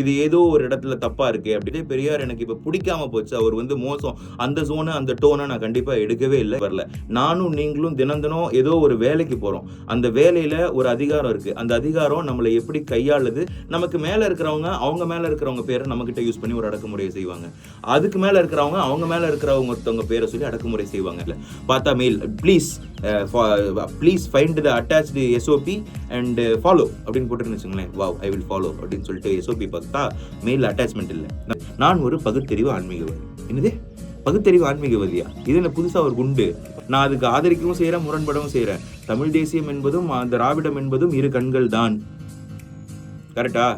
இது ஏதோ ஒரு இடத்துல தப்பா இருக்கு அப்படியே பெரியார் எனக்கு இப்ப பிடிக்காம போச்சு, அவர் வந்து மோசம், அந்த ஜோனு அந்த டோனை நான் கண்டிப்பா எடுக்கவே இல்லை, வரல. நானும் நீங்களும் தினம் தினம் ஏதோ ஒரு வேலைக்கு போறோம், அந்த வேலையில ஒரு அதிகாரம் இருக்கு, அந்த அதிகாரம் நம்மளை எப்படி கையாளுது, நமக்கு மேல இருக்கிறவங்க அவங்க மேல இருக்கிறவங்க பேரை நம்ம கிட்ட யூஸ் பண்ணி ஒரு அடக்குமுறையை செய்வாங்க, அதுக்கு மேல இருக்கிறவங்க அவங்க மேல இருக்கிறவங்க ஒருத்தவங்க பேரை சொல்லி அடக்குமுறை செய்வாங்க. பார்த்தா mail please find the attached SOP and follow அப்படின்னு போட்டுருந்துச்சுங்களேன், வாவ் ஐ வில் ஃபாலோ அப்படின்னு சொல்லிட்டு எஸ்ஓபி பார்த்தா மெயில் அட்டாச்மெண்ட் இல்லை. நான் ஒரு பகுத்தறிவு ஆன்மீகவாதி. என்னது பகுத்தறிவு ஆன்மீகவாதியா? இது என்ன புதுசா ஒரு குண்டு? நான் அதுக்கு ஆதரிக்கவும் செய்யறேன், முரண்படவும் செய்யறேன். தமிழ் தேசியம் என்பதும் திராவிடம் என்பதும் இரு கண்கள் தான், கரெக்டா?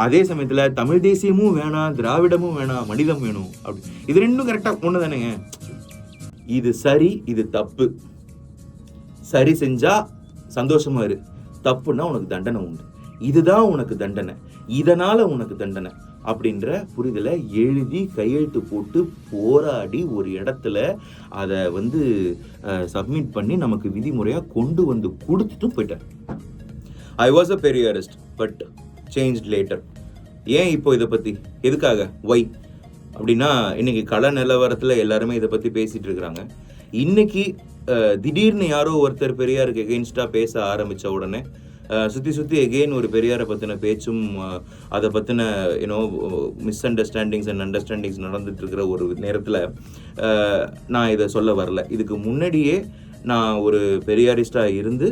அதே சமயத்துல தமிழ் தேசியமும் வேணாம், திராவிடமும் வேணாம், மனிதம் வேணும் அப்படி, இது ரெண்டும் கரெக்டா ஒண்ணு தானேங்க. இது சரி, இது தப்பு. சரி செஞ்சா சந்தோஷமா இரு, தப்புன்னா உனக்கு தண்டனை உண்டு, இதுதான் உனக்கு தண்டனை, இதனால உனக்கு தண்டனை அப்படின்ற புரிதலை எழுதி கையெழுத்து போட்டு போராடி ஒரு இடத்துல அதை வந்து சப்மிட் பண்ணி நமக்கு விதிமுறையா கொண்டு வந்து கொடுத்துட்டு போயிட்டேன். ஐ was a Periyarist but change later. ஏன் இப்போ இதை பத்தி, எதுக்காக, ஒய் அப்படின்னா, இன்னைக்கு கள நிலவரத்துல எல்லாருமே இதை பத்தி பேசிட்டு இருக்கிறாங்க. இன்னைக்கு திடீர்னு யாரோ ஒருத்தர் பெரியாருக்கு எகெயின்ஸ்டா பேச ஆரம்பிச்ச உடனே சுற்றி எகெயின் ஒரு பெரியாரை பற்றின பேச்சும் அதை பற்றின மிஸ் அண்டர்ஸ்டாண்டிங்ஸ் அண்ட் அண்டர்ஸ்டாண்டிங்ஸ் நடந்துட்டு இருக்கிற ஒரு நேரத்தில் நான் இதை சொல்ல வரல. இதுக்கு முன்னாடியே நான் ஒரு பெரியாரிஸ்டாக இருந்து,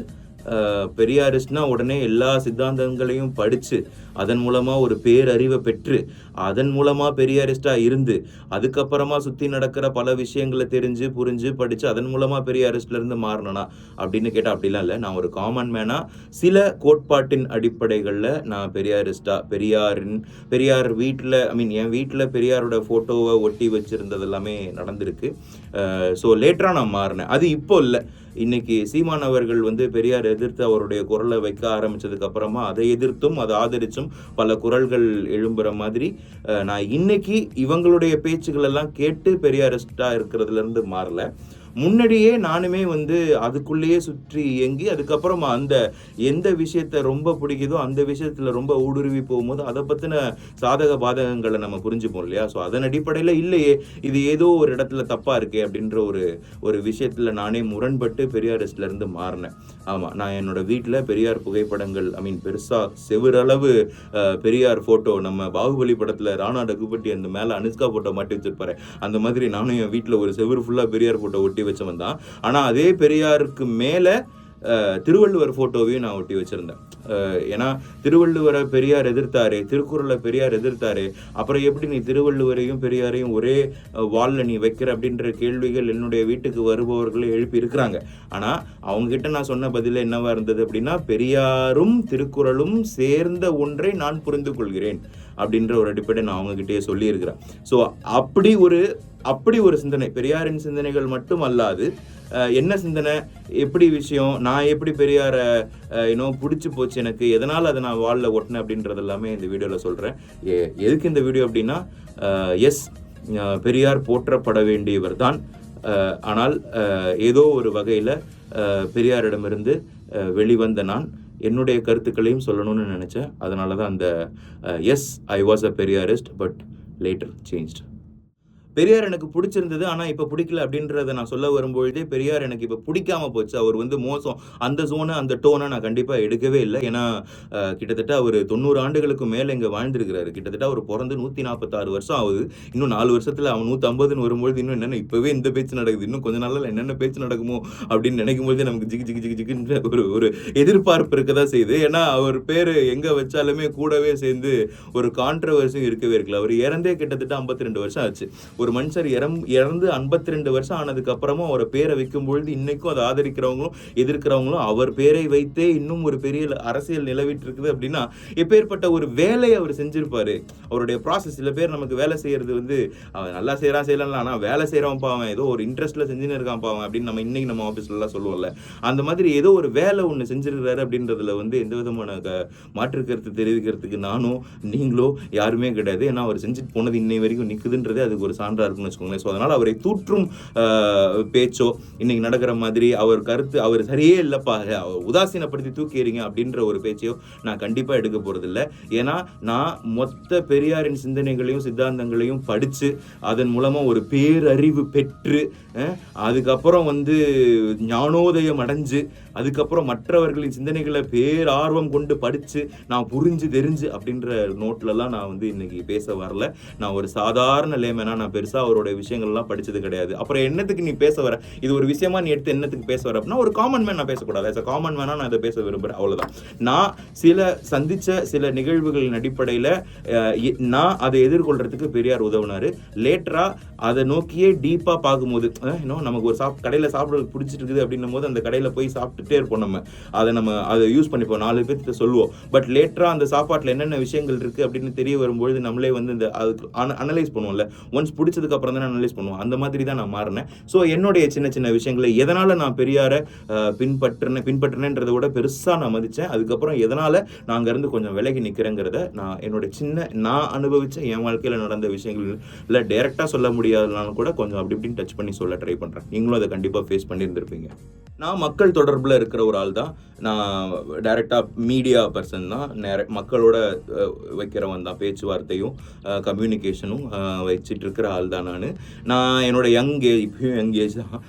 பெரியாரிஸ்ட்னா உடனே எல்லா சித்தாந்தங்களையும் படித்து அதன் மூலமாக ஒரு பேரறிவை பெற்று அதன் மூலமாக பெரியாரிஸ்டாக இருந்து அதுக்கப்புறமா சுற்றி நடக்கிற பல விஷயங்களை தெரிஞ்சு புரிஞ்சு படித்து அதன் மூலமாக பெரியாரிஸ்ட்லேருந்து மாறினா அப்படின்னு கேட்டால் அப்படிலாம் இல்லை. நான் ஒரு காமன் மேனாக சில கோட்பாட்டின் அடிப்படைகளில் நான் பெரியார் வீட்டில் என் வீட்டில் பெரியாரோட ஃபோட்டோவை ஒட்டி வச்சுருந்தது எல்லாமே நடந்திருக்கு. ஸோ லேட்டராக நான் மாறினேன், அது இப்போ இல்லை. இன்னைக்கு சீமான் அவர்கள் வந்து பெரியார் எதிர்த்து அவருடைய குரலை வைக்க ஆரம்பிச்சதுக்கு அப்புறமா அதை எதிர்த்தும் அதை ஆதரிச்சும் பல குரல்கள் எழும்புற மாதிரி நான் இன்னைக்கு இவங்களுடைய பேச்சுகள் எல்லாம் கேட்டு பெரியாரிஸ்டா இருக்கிறதுல இருந்து மாறல. முன்னாடியே நானுமே வந்து அதுக்குள்ளேயே சுற்றி இயங்கி அதுக்கப்புறமா அந்த எந்த விஷயத்த ரொம்ப பிடிக்குதோ அந்த விஷயத்துல ரொம்ப ஊடுருவி போகும்போது அதை பத்தின சாதக பாதகங்களை நம்ம புரிஞ்சுப்போம் இல்லையா. ஸோ அதன் அடிப்படையில் இல்லையே இது ஏதோ ஒரு இடத்துல தப்பா இருக்கே அப்படின்ற ஒரு விஷயத்துல நானே முரண்பட்டு பெரியாரிஸ்ட்ல இருந்து மாறினேன். ஆமா, நான் என்னோட வீட்டில் பெரியார் புகைப்படங்கள் பெருசா செவரளவு பெரியார் போட்டோ, நம்ம பாகுபலி படத்துல ராணா டகுபட்டி அந்த மேல அனுஷ்கா போட்டோ மாட்டி வச்சிருப்பாரு, அந்த மாதிரி நானும் என் வீட்டில் ஒரு செவரு ஃபுல்லா பெரியார் போட்டோ ஒட்டி வச்சவன் தான். ஆனா அதே பெரியாருக்கு மேல திருவள்ளுவர் போட்டோவையும் நான் ஒட்டி வச்சிருந்தேன். ஏன்னா திருவள்ளுவரை பெரியார் எதிர்த்தாரு, திருக்குறளை பெரியார் எதிர்த்தாரு, அப்புறம் எப்படி நீ திருவள்ளுவரையும் பெரியாரையும் ஒரே வால்ல நீ வைக்கிற அப்படின்ற கேள்விகள் என்னுடைய வீட்டுக்கு வருபவர்களே எழுப்பி இருக்கிறாங்க. ஆனா அவங்க கிட்ட நான் சொன்ன பதில என்னவா இருந்தது அப்படின்னா, பெரியாரும் திருக்குறளும் சேர்ந்த ஒன்றை நான் புரிந்து கொள்கிறேன் அப்படின்ற ஒரு அடிப்படை நான் அவங்க கிட்டேயே சொல்லி இருக்கிறேன். ஸோ அப்படி ஒரு சிந்தனை, பெரியாரின் சிந்தனைகள் மட்டும் அல்லாது என்ன சிந்தனை, எப்படி விஷயம், நான் எப்படி பெரியாரை பிடிச்சி போச்சு எனக்கு, எதனால் அதை நான் வாலில் ஒட்டினேன் அப்படின்றது எல்லாமே இந்த வீடியோவில் சொல்கிறேன். எதுக்கு இந்த வீடியோ அப்படின்னா, எஸ் பெரியார் போற்றப்பட வேண்டியவர் தான், ஆனால் ஏதோ ஒரு வகையில் பெரியாரிடமிருந்து வெளிவந்த நான் என்னுடைய கருத்துக்களையும் சொல்லணும்னு நினச்சேன். அதனால தான் அந்த yes I was a Periyarist but later changed. Periyar எனக்கு பிடிச்சிருந்தது ஆனால் இப்போ பிடிக்கல அப்படின்றத நான் சொல்ல வரும்பொழுதே, பெரியார் எனக்கு இப்போ பிடிக்காம போச்சு, அவர் வந்து மோசம், அந்த ஜோனை அந்த டோனை நான் கண்டிப்பாக எடுக்கவே இல்லை. ஏன்னா கிட்டத்தட்ட அவர் 90 ஆண்டுகளுக்கு மேலே இங்கே வாழ்ந்துருக்கிறாரு. கிட்டத்தட்ட அவர் பிறந்து 146 வருஷம் ஆகுது. இன்னும் 4 வருஷத்தில் அவன் 150ன்னு வரும்பொழுது இன்னும் என்னென்ன இப்போவே இந்த பேச்சு நடக்குது, இன்னும் கொஞ்ச நாளில் என்னென்ன பேச்சு நடக்குமோ அப்படின்னு நினைக்கும் போதே நமக்கு ஜிகின்னு ஒரு எதிர்பார்ப்பு இருக்க தான் செய்யுது. ஏன்னா அவர் பேர் எங்கே வச்சாலுமே கூடவே சேர்ந்து ஒரு கான்ட்ரவர்சியும் இருக்கவே இருக்குல்ல. அவர் இறந்தே கிட்டத்தட்ட 52 வருஷம் ஆச்சு. ஒரு மனுஷர் இறந்து 52 வருஷம் ஆனதுக்கு அப்புறமா அவரை பேரை வைக்கும் பொழுது இன்னைக்கும் அதை ஆதரிக்கிறவங்களும் எதிர்க்கிறவங்களும் அவர் பேரை வைத்தே இன்னும் ஒரு பெரிய அரசியல் நிலவிட்டு இருக்குது அப்படின்னா, எப்பேற்பட்ட ஒரு வேலையை அவர் செஞ்சிருப்பாரு. அவருடைய ப்ராசஸ், சில பேர் நமக்கு வேலை செய்யறது வந்து அவன் நல்லா செய்யலாம், ஆனால் வேலை செய்யறவன் பாவன், ஏதோ ஒரு இன்ட்ரெஸ்ட்ல செஞ்சுன்னு இருக்கான் பாவன் அப்படின்னு நம்ம இன்னைக்கு நம்ம ஆஃபீஸ்ல எல்லாம் சொல்லுவோம்ல. அந்த மாதிரி ஏதோ ஒரு வேலை ஒன்று செஞ்சிருக்கிறாரு அப்படின்றதுல வந்து எந்த விதமான மாற்று கருத்து தெரிவிக்கிறதுக்கு நானும் நீங்களோ யாருமே கிடையாது. ஏன்னா அவர் செஞ்சுட்டு போனது இன்னை வரைக்கும் நிக்குதுன்றதே அதுக்கு ஒரு சான்று சொல்கிறாருன்னு வச்சுக்கோங்களேன். ஸோ அதனால் அவரை தூற்றும் பேச்சோ இன்னைக்கு நடக்கிற மாதிரி அவர் கருத்து அவர் சரியே இல்லைப்பா உதாசீனப்படுத்தி தூக்கிடுறீங்க அப்படின்ற ஒரு பேச்சையோ நான் கண்டிப்பாக எடுக்க போகிறதில்ல. ஏன்னா நான் மொத்த பெரியாரின் சிந்தனைகளையும் சித்தாந்தங்களையும் படித்து அதன் மூலமாக ஒரு பேரறிவு பெற்று அதுக்கப்புறம் ஞானோதயம் அடைஞ்சு அதுக்கப்புறம் மற்றவர்களின் சிந்தனைகளை பேரார்வம் கொண்டு படித்து நான் புரிஞ்சு தெரிஞ்சு அப்படின்ற நோட்லலாம் நான் இன்னைக்கு பேச வரல. நான் ஒரு சாதாரண லேமனா, நான் பெருசாக அவரோட விஷயங்கள்லாம் படித்தது கிடையாது. அப்புறம் என்னத்துக்கு நீ பேச வர, இது ஒரு விஷயமா நீ எடுத்து என்னத்துக்கு பேச வர அப்படின்னா ஒரு காமன் மேன் நான் பேசக்கூடாது. ஆஸ் அ காமன் மேனாக நான் இதை பேச விரும்புகிறேன், அவ்வளோதான். நான் சந்தித்த சில நிகழ்வுகளின் அடிப்படையில் நான் அதை எதிர்கொள்கிறதுக்கு பெரியார் உதவுனார். லேட்டராக அதை நோக்கியே டீப்பாக பார்க்கும்போது இன்னும் நமக்கு ஒரு கடையில் சாப்பிட்றது பிடிச்சிட்டு இருக்குது அப்படின்னும் போது அந்த கடையில் போய் சாப்பிட்டுட்டே இருப்போம். நம்ம அதை யூஸ் பண்ணிப்போம், 4 பேர்கிட்ட சொல்லுவோம். பட் லேட்டராக அந்த சாப்பாட்டில் என்னென்ன விஷயங்கள் இருக்குது அப்படின்னு தெரிய வரும்பொழுது நம்மளே அதுக்கு அனலைஸ் பண்ணுவோம்ல. ஒன்ஸ் பிடிச்சதுக்கு அப்புறம் தான் அனலைஸ் பண்ணுவோம். அந்த மாதிரி தான் நான் மாறினேன். ஸோ என்னுடைய சின்ன சின்ன விஷயங்களை எதனால் நான் பெரியாரை பின்பற்றினேன்றதை விட பெருசாக நான் மதித்தேன். அதுக்கப்புறம் எதனால் நான் அங்கேருந்து கொஞ்சம் விலகி நிற்கிறேங்கிறத நான் என்னோட நான் அனுபவித்த என் வாழ்க்கையில் நடந்த விஷயங்கள் டைரெக்டாக சொல்ல முடியாதனாலும் கூட கொஞ்சம் அப்படி இப்படின்னு டச் பண்ணி சொல்ல ட்ரை பண்ணுறேன். நீங்களும் அதை கண்டிப்பாக ஃபேஸ் பண்ணியிருந்திருப்பீங்க. நான் மக்கள் தொடர்பில் இருக்கிற ஒரு ஆள் தான். நான் டைரெக்டாக மீடியா பர்சன் தான். மக்களோட வைக்கிறவன் தான். பேச்சுவார்த்தையும் கம்யூனிகேஷனும் வச்சுட்டு இருக்கிற ஆள் தான் நான் என்னோட இப்பயும் யங் ஏஜ் தான்.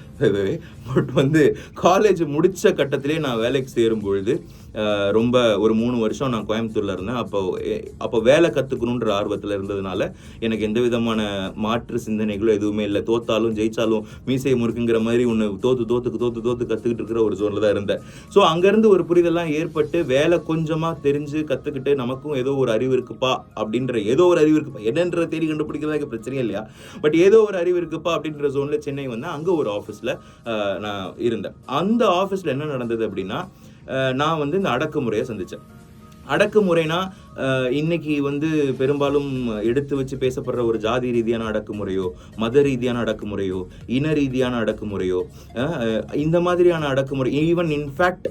பட் காலேஜ் முடித்த கட்டத்திலே நான் வேலைக்கு சேரும் பொழுது ரொம்ப ஒரு 3 வருஷம் நான் கோயம்புத்தூரில் இருந்தேன். அப்போ வேலை கற்றுக்கணுன்ற ஆர்வத்தில் இருந்ததுனால எனக்கு எந்த விதமான மாற்று சிந்தனைகளோ எதுவுமே இல்லை. தோத்தாலும் ஜெயிச்சாலும் மீசை முறுக்குங்கிற மாதிரி ஒன்று தோத்து கற்றுக்கிட்டு இருக்கிற ஒரு ஜோனில் தான் இருந்தேன். ஸோ அங்கேருந்து ஒரு புரிதெல்லாம் ஏற்பட்டு வேலை கொஞ்சமாக தெரிஞ்சு கற்றுக்கிட்டு நமக்கும் ஏதோ ஒரு அறிவு இருக்குப்பா என்னன்ற தேடி கண்டுபிடிக்கிறதா பிரச்சனையே இல்லையா, பட் ஏதோ ஒரு அறிவு இருக்குப்பா அப்படின்ற ஜோனில் சென்னை அங்கே ஒரு ஆஃபீஸில் நான் இருந்தேன். அந்த ஆஃபீஸில் என்ன நடந்தது அப்படின்னா, நான் இந்த அடக்குமுறையை சந்தித்தேன். அடக்குமுறைனா இன்னைக்கு பெரும்பாலும் எடுத்து வச்சு பேசப்படுற ஒரு ஜாதி ரீதியான அடக்குமுறையோ, மத ரீதியான அடக்குமுறையோ, இன ரீதியான அடக்குமுறையோ, இந்த மாதிரியான அடக்குமுறை, ஈவன் இன்ஃபேக்ட்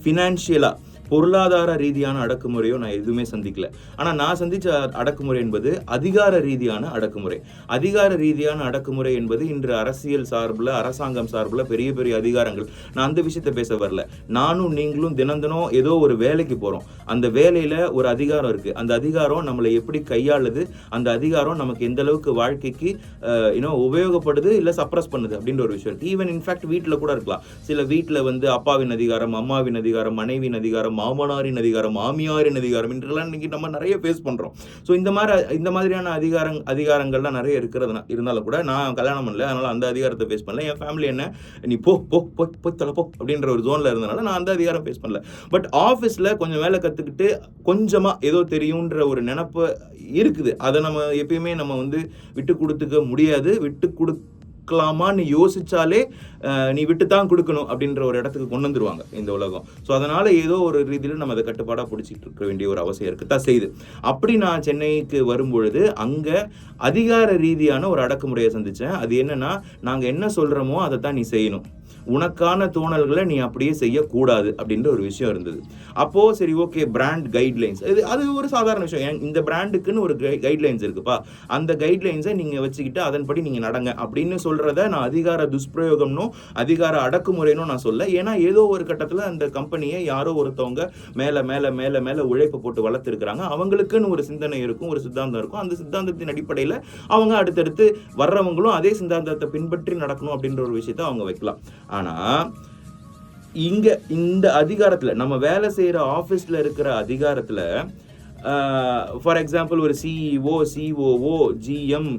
ஃபினான்ஷியலாக பொருளாதார ரீதியான அடக்குமுறையோ நான் எதுவுமே சந்திக்கல. ஆனால் நான் சந்தித்த அடக்குமுறை என்பது அதிகார ரீதியான அடக்குமுறை. அதிகார ரீதியான அடக்குமுறை என்பது இன்று அரசியல் சார்பில், அரசாங்கம் சார்பில் பெரிய பெரிய அதிகாரங்கள். நான் அந்த விஷயத்தை பேச வரல. நானும் நீங்களும் தினம் ஏதோ ஒரு வேலைக்கு போகிறோம். அந்த வேலையில் ஒரு அதிகாரம் இருக்குது. அந்த அதிகாரம் நம்மளை எப்படி கையாளுது, அந்த அதிகாரம் நமக்கு எந்த அளவுக்கு வாழ்க்கைக்கு உபயோகப்படுது இல்லை சப்ரஸ் பண்ணுது அப்படின்ற ஒரு விஷயம் இருக்குது. ஈவன் இன்ஃபேக்ட் வீட்டில் கூட இருக்கலாம். சில வீட்டில் அப்பாவின் அதிகாரம், அம்மாவின் அதிகாரம், மனைவியின் அதிகாரம், மாமனாரின் அதிகாரம், மாமியாரின் அதிகாரம் என்றெல்லாம் இன்னைக்கு நம்ம நிறைய ஃபேஸ் பண்றோம். ஸோ இந்த மாதிரியான அதிகாரங்கள்லாம் நிறைய இருந்தாலும் கூட நான் கல்யாணம் பண்ணல, அதனால அந்த அதிகாரத்தை ஃபேஸ் பண்ணல. என் ஃபேமிலி என்ன, நீ போ அப்படின்ற ஒரு ஜோன்ல இருந்தனால நான் அந்த அதிகாரம் ஃபேஸ் பண்ணல. பட் ஆஃபீஸில் கொஞ்சம் வேலை கற்றுக்கிட்டு கொஞ்சமா ஏதோ தெரியுன்ற ஒரு நினைப்பு இருக்குது. அதை நம்ம எப்பயுமே நம்ம விட்டு கொடுத்துக்க முடியாது. விட்டு கொடுக்கலாமான்னு யோசிச்சாலே நீ விட்டுத்தான் கொடுக்கணும் அப்படின்ற ஒரு இடத்துக்கு கொண்டு வந்துருவாங்க இந்த உலகம். ஸோ அதனால ஏதோ ஒரு ரீதியில் நம்ம அதை கட்டுப்பாடாக பிடிச்சிட்டு இருக்க வேண்டிய ஒரு அவசியம் இருக்குதான் செய்யுது. அப்படி நான் சென்னைக்கு வரும்பொழுது அங்கே அதிகார ரீதியான ஒரு அடக்குமுறையை சந்தித்தேன். அது என்னன்னா, நாங்கள் என்ன சொல்கிறோமோ அதை தான் நீ செய்யணும், உனக்கான தோணல்களை நீ அப்படியே செய்யக்கூடாது அப்படின்ற ஒரு விஷயம் இருந்தது. அப்போது சரி, ஓகே, பிராண்ட் கைட்லைன்ஸ், அது ஒரு சாதாரண விஷயம். இந்த பிராண்டுக்குன்னு ஒரு கைட்லைன்ஸ் இருக்குப்பா, அந்த கைட்லைன்ஸை நீங்கள் வச்சுக்கிட்டு அதன்படி நீங்கள் நடங்க அப்படின்னு சொல்கிறத நான் அதிகார துஷ்பிரயோகம்னோ அதிகார அடக்குமுறைன்னு நான் சொல்ல. ஏன்னா ஏதோ ஒரு கட்டத்தில் அந்த கம்பெனியை யாரோ ஒருத்தவங்க மேலே மேலே மேலே மேலே உழைப்பு போட்டு வளர்த்துருக்குறாங்க. அவங்களுக்குன்னு ஒரு சிந்தனை இருக்கும், ஒரு சித்தாந்தம் இருக்கும். அந்த சித்தாந்தத்தின் அடிப்படையில் அவங்க அடுத்தடுத்து வர்றவங்களும் அதே சித்தாந்தத்தை பின்பற்றி நடக்கணும் அப்படின்ற ஒரு விஷயத்தை அவங்க வைக்கலாம். ஆனால் இங்கே இந்த அதிகாரத்தில், நம்ம வேலை செய்கிற ஆஃபீஸில் இருக்கிற அதிகாரத்தில், ஃபார் எக்ஸாம்பிள் ஒரு சிஇஓ, சிஓஓ, ஜிஎம்,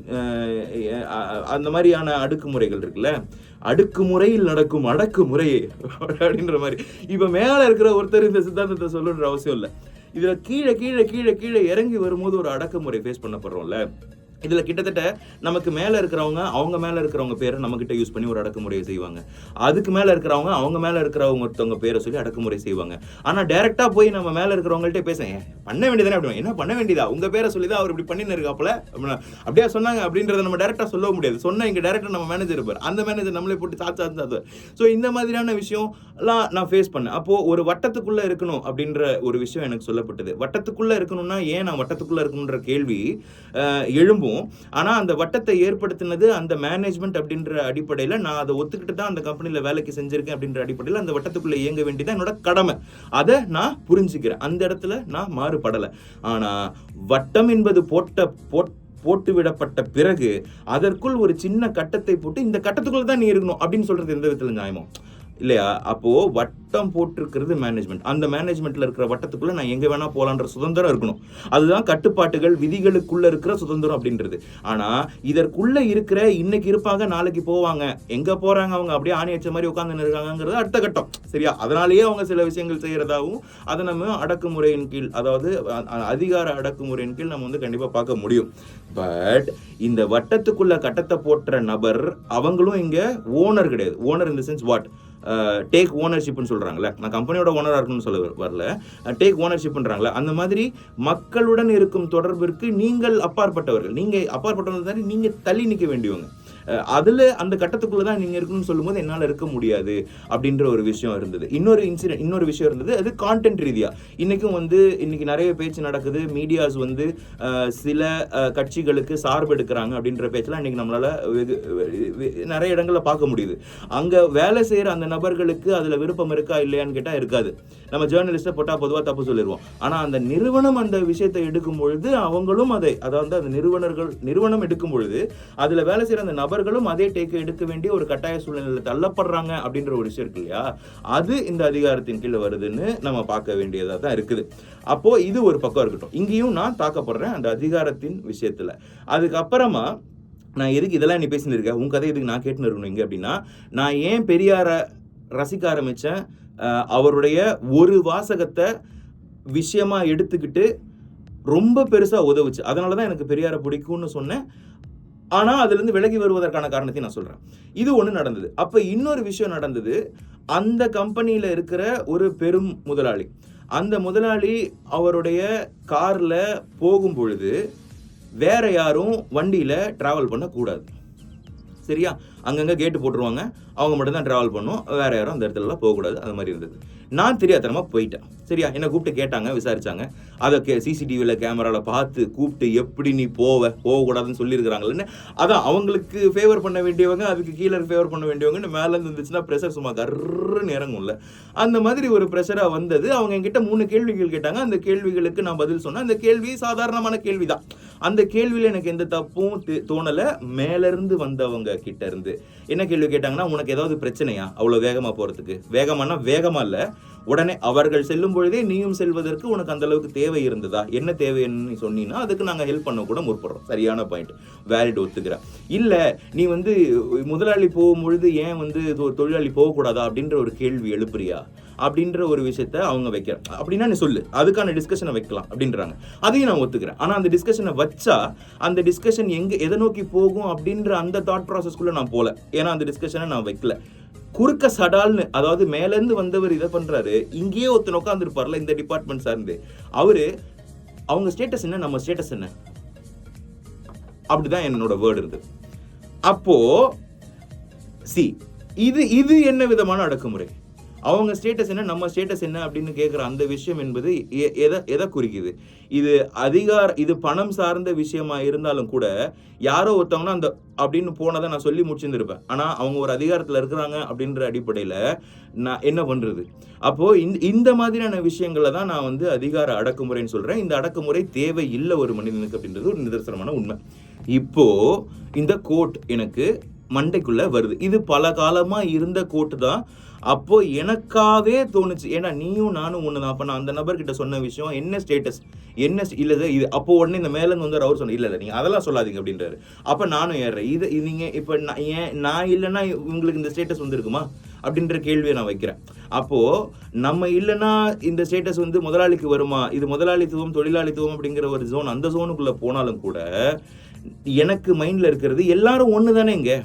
அந்த மாதிரியான அடுக்குமுறைகள் இருக்குல்ல, அடுக்குமுறையில் நடக்கும் அடக்குமுறையே அப்படின்ற மாதிரி. இப்போ மேலே இருக்கிற ஒருத்தர் இந்த சித்தாந்தத்தை சொல்லணுன்ற அவசியம் இல்லை. இதில் கீழே கீழே கீழே கீழே இறங்கி வரும்போது ஒரு அடக்குமுறை ஃபேஸ் பண்ணப்படுறோம்ல. இதில் கிட்டத்தட்ட நமக்கு மேலே இருக்கிறவங்க அவங்க மேலே இருக்கிறவங்க பேரை நம்மக்கிட்ட யூஸ் பண்ணி ஒரு அடக்குமுறையை செய்வாங்க. அதுக்கு மேலே இருக்கிறவங்க அவங்க மேலே இருக்கிறவங்க ஒருத்தவங்க பேரை சொல்லி அடக்குமுறை செய்வாங்க. ஆனால் டேரெக்டாக போய் நம்ம மேலே இருக்கிறவங்கள்ட்ட பேசுகிறேன், பண்ண வேண்டியதானே, அப்படி என்ன பண்ண வேண்டியதா, உங்கள் பேரை சொல்லி தான் அவர் இப்படி பண்ணின்னு இருக்காப்புல அப்படியே சொன்னாங்க அப்படின்றத நம்ம டேரெக்டாக சொல்ல முடியாது. சொன்னால் இங்கே டேரெக்டாக நம்ம மேனேஜர் இருப்பார், அந்த மேனேஜர் நம்மளே போட்டு சாத்து. ஸோ இந்த மாதிரியான விஷயம்லாம் நான் ஃபேஸ் பண்ணேன். அப்போது ஒரு வட்டத்துக்குள்ளே இருக்கணும் அப்படின்ற ஒரு விஷயம் எனக்கு சொல்லப்பட்டது. வட்டத்துக்குள்ளே இருக்கணும்னா ஏன் நான் வட்டத்துக்குள்ளே இருக்கணுன்ற கேள்வி எழும்பும். இருக்கும். ஆனால் அந்த வட்டத்தை ஏற்படுத்தினது அந்த மேனேஜ்மெண்ட் அப்படின்ற அடிப்படையில் நான் அதை ஒத்துக்கிட்டு தான் அந்த கம்பெனியில் வேலைக்கு செஞ்சிருக்கேன் அப்படின்ற அடிப்படையில் அந்த வட்டத்துக்குள்ளே இயங்க வேண்டியதான் என்னோட கடமை. அதை நான் புரிஞ்சுக்கிறேன். அந்த இடத்துல நான் மாறுபடலை. ஆனால் வட்டம் என்பது போட்டு விடப்பட்ட பிறகு அதற்குள் ஒரு சின்ன கட்டத்தை போட்டு இந்த கட்டத்துக்குள்ள தான் நீ இருக்கணும் அப்படின்னு சொல்றது எந்த விதத்துல நியாயமோ இல்லையா? அப்போ வட்டம் போட்டிருக்கிறது மேனேஜ்மெண்ட். அந்த மேனேஜ்மெண்ட்ல இருக்கிற வட்டத்துக்குள்ள நான் எங்க வேணா போலான்ற சுதந்திரம் இருக்கணும். அதுதான் கட்டுப்பாட்டுகள் விதிகளுக்குள்ள இருக்கிற சுதந்திரம் அப்படின்றது. ஆனா இதற்குள்ள இருக்கிற இன்னைக்கு இருப்பாங்க நாளைக்கு போவாங்க, எங்க போறாங்க அவங்க அப்படியே ஆணி வச்ச மாதிரி உட்கார்ந்து இருக்காங்கிறது அடுத்த கட்டம். சரியா? அதனாலேயே அவங்க சில விஷயங்கள் செய்யறதாகவும் அதை நம்ம அடக்குமுறையின் கீழ், அதாவது அதிகார அடக்குமுறையின் கீழ் நம்ம வந்து கண்டிப்பா பார்க்க முடியும். பட் இந்த வட்டத்துக்குள்ள கட்டத்தை போட்ட நபர் அவங்களும் இங்க ஓனர் கிடையாது. ஓனர் இந்த சென்ஸ் வாட், டேக் ஓனர்ஷிப்னு சொல்கிறாங்களே, நான் கம்பெனியோட ஓனராக இருக்கணும்னு சொல்ல வரல, டேக் ஓனர்ஷிப்ன்றாங்களே, அந்த மாதிரி மக்களுடன் இருக்கும் தொடர்பிற்கு நீங்கள் அப்பாற்பட்டவர்கள். நீங்கள் அப்பாற்பட்டவர்கள் தானே, நீங்கள் தள்ளி நிற்க வேண்டியவங்க. அதில் அந்த கட்டத்துக்குள்ளே தான் நீங்கள் இருக்கணும்னு சொல்லும்போது என்னால் இருக்க முடியாது அப்படின்ற ஒரு விஷயம் இருந்தது. இன்னொரு விஷயம் இருந்தது, அது கான்டென்ட் ரீதியாக. இன்றைக்கும் வந்து இன்னைக்கு நிறைய பேச்சு நடக்குது. மீடியாஸ் வந்து சில கட்சிகளுக்கு சார்பு எடுக்கிறாங்க அப்படின்ற பேச்செல்லாம் இன்றைக்கி நம்மளால் நிறைய இடங்களில் பார்க்க முடியுது. அங்கே வேலை செய்கிற அந்த நபர்களுக்கு அதில் விருப்பம் இருக்கா இல்லையான்னு கேட்டால் இருக்காது. நம்ம ஜேர்னலிஸ்ட்டை போட்டால் பொதுவாக தப்பு சொல்லிடுவோம். ஆனால் அந்த நிறுவனம் அந்த விஷயத்தை எடுக்கும் பொழுது அவங்களும் அதை, அதாவது அந்த நிறுவனம் எடுக்கும் பொழுது அதில் வேலை செய்கிற அந்த நபர்களும் அதே டேக்கை எடுக்க வேண்டிய ஒரு கட்டாய சூழ்நிலையில் தள்ளப்படுறாங்க அப்படின்ற ஒரு விஷயம் இருக்கு இல்லையா? அது இந்த அதிகாரத்தின் கீழே வருதுன்னு நம்ம பார்க்க வேண்டியதாக தான் இருக்குது. அப்போ இது ஒரு பக்கம் இருக்கட்டும். இங்கேயும் நான் தாக்கப்படுறேன் அந்த அதிகாரத்தின் விஷயத்துல. அதுக்கப்புறமா நான் எதுக்கு இதெல்லாம் நீ பேசின்னு இருக்க, உன் கதை எதுக்கு நான் கேட்டுன்னு இருக்கணும் இங்கே அப்படின்னா, நான் ஏன் பெரியாரை ரசிக்க ஆரம்பித்தேன், அவருடைய ஒரு வாசகத்தை விஷயமா எடுத்துக்கிட்டு ரொம்ப பெருசாக உதவுச்சு. அதனால தான் எனக்கு பெரியாரை பிடிக்கும்னு சொன்னேன். ஆனால் அதுலேருந்து விலகி வருவதற்கான காரணத்தையும் நான் சொல்கிறேன். இது ஒன்று நடந்தது. அப்போ இன்னொரு விஷயம் நடந்தது. அந்த கம்பெனியில் இருக்கிற ஒரு பெரும் முதலாளி, அந்த முதலாளி அவருடைய காரில் போகும் பொழுது வேற யாரும் வண்டியில் ட்ராவல் பண்ணக்கூடாது. சரியா? அங்கங்கே கேட்டு போட்டுருவாங்க, அவங்க மட்டும் தான் ட்ராவல் பண்ணணும், வேற யாரும் அந்த இடத்துலலாம் போகக்கூடாது. அது மாதிரி இருந்தது. நான் தெரியாதனமாக போயிட்டேன். சரியா? என்னை கூப்பிட்டு கேட்டாங்க, விசாரிச்சாங்க. அதை சிசிடிவியில் கேமராவில் பார்த்து கூப்பிட்டு எப்படி நீ போகக்கூடாதுன்னு சொல்லியிருக்கிறாங்கன்னு. அதான் அவங்களுக்கு ஃபேவர் பண்ண வேண்டியவங்க, அதுக்கு கீழே ஃபேவர் பண்ண வேண்டியவங்கன்னு மேலேருந்து இருந்துச்சுன்னா ப்ரெஷர் சும்மா கர்ன்னு இறங்கும்ல, அந்த மாதிரி ஒரு ப்ரெஷராக வந்தது. அவங்க என்கிட்ட 3 கேள்விகள் கேட்டாங்க. அந்த கேள்விகளுக்கு நான் பதில் சொன்னேன். அந்த கேள்வி சாதாரணமான கேள்வி தான். அந்த கேள்வியில் எனக்கு எந்த தப்பும் தோணலை. மேலேருந்து வந்தவங்க கிட்ட இருந்து என்ன கேள்வி கேட்டாங்கன்னா, உனக்கு ஏதாவது பிரச்சனையா அவ்வளோ வேகமாக போகிறதுக்கு? வேகமானா வேகமாக இல்லை, உடனே அவர்கள் செல்லும் பொழுதே நீயும் செல்வதற்கு உனக்கு அந்த அளவுக்கு தேவை இருந்ததா? என்ன தேவைன்னு சொன்னீங்கன்னா அதுக்கு நாங்கள் ஹெல்ப் பண்ண கூட முற்படுறோம். சரியான பாயிண்ட், வேலிட், ஒத்துக்கிறேன். இல்லை நீ வந்து முதலாளி போகும்பொழுது ஏன் வந்து தொழிலாளி போகக்கூடாதா அப்படின்ற ஒரு கேள்வி எழுப்புறியா அப்படின்ற ஒரு விஷயத்த அவங்க வைக்கிறேன். அப்படின்னா நீ சொல்லு, அதுக்கான டிஸ்கஷனை வைக்கலாம் அப்படின்றாங்க. அதையும் நான் ஒத்துக்கிறேன். ஆனால் அந்த டிஸ்கஷனை வச்சா அந்த டிஸ்கஷன் எதை நோக்கி போகும் அப்படின்ற அந்த தாட் ப்ராசஸ்க்குள்ளே நான் போகல. ஏன்னா அந்த டிஸ்கஷனை நான் வைக்கல. குறுக்க சடால்னு, அதாவது மேலேருந்து வந்தவர் இதை பண்றாரு, இங்கேயே ஒருத்தன் உட்காந்துருப்பார்ல இந்த டிபார்ட்மெண்ட் சார்ந்து, அவரு அவங்க ஸ்டேட்டஸ் என்ன, நம்ம ஸ்டேட்டஸ் என்ன, அப்படிதான் என்னோட வேர்டு இருந்தது. அப்போ இது என்ன விதமான அடக்குமுறை? அவங்க ஸ்டேட்டஸ் என்ன, நம்ம ஸ்டேட்டஸ் என்ன அப்படின்னு கேட்குற அந்த விஷயம் என்பது எதை குறிக்குது? இது பணம் சார்ந்த விஷயமா இருந்தாலும் கூட யாரோ ஒருத்தவங்கன்னா அந்த அப்படின்னு போனதை நான் சொல்லி முடிச்சிருந்திருப்பேன். ஆனால் அவங்க ஒரு அதிகாரத்தில் இருக்கிறாங்க அப்படின்ற அடிப்படையில் நான் என்ன பண்ணுறது? அப்போது இந்த மாதிரியான விஷயங்களை தான் நான் வந்து அதிகார அடக்குமுறைன்னு சொல்கிறேன். இந்த அடக்குமுறை தேவை இல்லை ஒரு மனிதனுக்கு அப்படின்றது ஒரு நிதர்சனமான உண்மை. இப்போது இந்த கோட் எனக்கு மண்டைக்குள்ளே வருது. இது பல காலமாக இருந்த கோட்டு தான். அப்போ எனக்காவே தோணுச்சு, ஏன்னா நீயும் நானும் ஒன்று தான். அப்போ நான் அந்த நபர்கிட்ட சொன்ன விஷயம் என்ன ஸ்டேட்டஸ் என்ன இல்லை சார் இது. அப்போ உடனே இந்த மேலேருந்து வந்து அவர் சொன்ன இல்லை நீங்கள் அதெல்லாம் சொல்லாதீங்க அப்படின்றாரு. அப்போ நானும் ஏறுறேன். இது நீங்கள் இப்போ நான் இல்லைன்னா உங்களுக்கு இந்த ஸ்டேட்டஸ் வந்துருக்குமா அப்படின்ற கேள்வியை நான் வைக்கிறேன். அப்போது நம்ம இல்லைன்னா இந்த ஸ்டேட்டஸ் வந்து முதலாளிக்கு வருமா? இது முதலாளித்துவம் தொழிலாளித்துவம் அப்படிங்கிற ஒரு ஜோன், அந்த ஜோனுக்குள்ளே போனாலும் கூட எனக்கு மைண்டில் இருக்கிறது எல்லாரும் ஒன்று தானே, இங்கே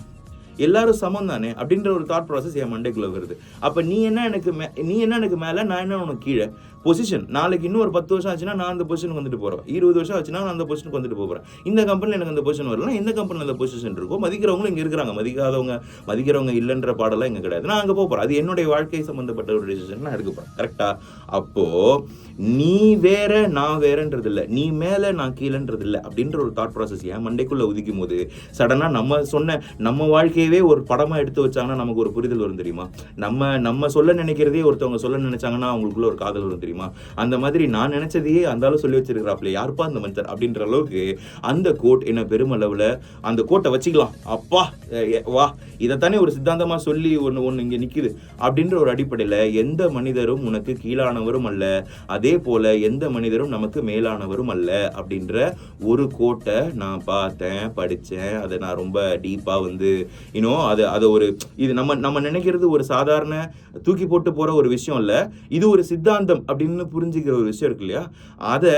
எல்லாரும் சமம் தானே அப்படின்ற ஒரு தாட் ப்ராசஸ் என் மண்டைக்குள்ளே வருது. அப்போ நீ என்ன எனக்கு மேலே, நான் என்ன உனக்கு கீழே? பொசிஷன். நாளைக்கு இன்னும் ஒரு 10 வருஷம் ஆச்சுன்னா நான் அந்த பொசிஷனுக்கு வந்துட்டு போகிறேன், 20 வருஷம் ஆச்சுன்னா நான் அந்த பொசிஷனுக்கு வந்துட்டு போகிறேன். இந்த கம்பெனியில் எனக்கு அந்த பொசிஷன் வரலாம், எந்த கம்பெனியில் அந்த பொசிஷன் இருக்கோ மதிக்கிறவங்களும் இங்கே இருக்கிறாங்க, மதிக்கிறவங்க இல்லைன்ற பாடலாம் இங்கே கிடையாது. நான் அங்கே போகிறேன், அது என்னுடைய வாழ்க்கை சம்மந்தப்பட்ட ஒரு டிசிஷன் நான் எடுக்க போகிறேன். கரெக்டாக? அப்போது நீ வேற நான் வேறன்றது இல்லை, நீ மேலே நான் கீழன்றது இல்லை அப்படின்ற ஒரு தாட் ப்ராசஸ் என் மண்டைக்குள்ளே உதிக்கும் போது சடனாக நம்ம வாழ்க்கையவே ஒரு படமாக எடுத்து வச்சாங்கன்னா நமக்கு ஒரு புரிதல் வரும் தெரியுமா? நம்ம சொல்ல நினைக்கிறதே ஒருத்தவங்க சொல்ல நினைச்சாங்கன்னா அவங்களுக்குள்ள ஒரு காதல் வரும் தெரியுமா? அந்த மாதிரி நான் நினைச்சதையே அந்தாலும் சொல்லி வச்சிருக்கிறாப்ல, யாருப்பா அந்த மனுஷர் அப்படின்ற அளவுக்கு அந்த கோட் என்ன பெருமளவில் அந்த கோட்டை வச்சுக்கலாம். அப்பா வா, இதைத்தானே ஒரு சித்தாந்தமாக சொல்லி ஒன்று இங்கே நிற்குது அப்படின்ற ஒரு அடிப்படையில் எந்த மனிதரும் உனக்கு கீழானவரும் அல்ல, அதே போல் எந்த மனிதரும் நமக்கு மேலானவரும் அல்ல அப்படின்ற ஒரு கோட்டை நான் பார்த்தேன், படித்தேன். அதை நான் ரொம்ப டீப்பாக வந்து அதை ஒரு இது நம்ம நினைக்கிறது ஒரு சாதாரண தூக்கி போட்டு போகிற ஒரு விஷயம் இல்லை, இது ஒரு சித்தாந்தம் அப்படின்னு புரிஞ்சுக்கிற ஒரு விஷயம் இருக்கு இல்லையா? அதை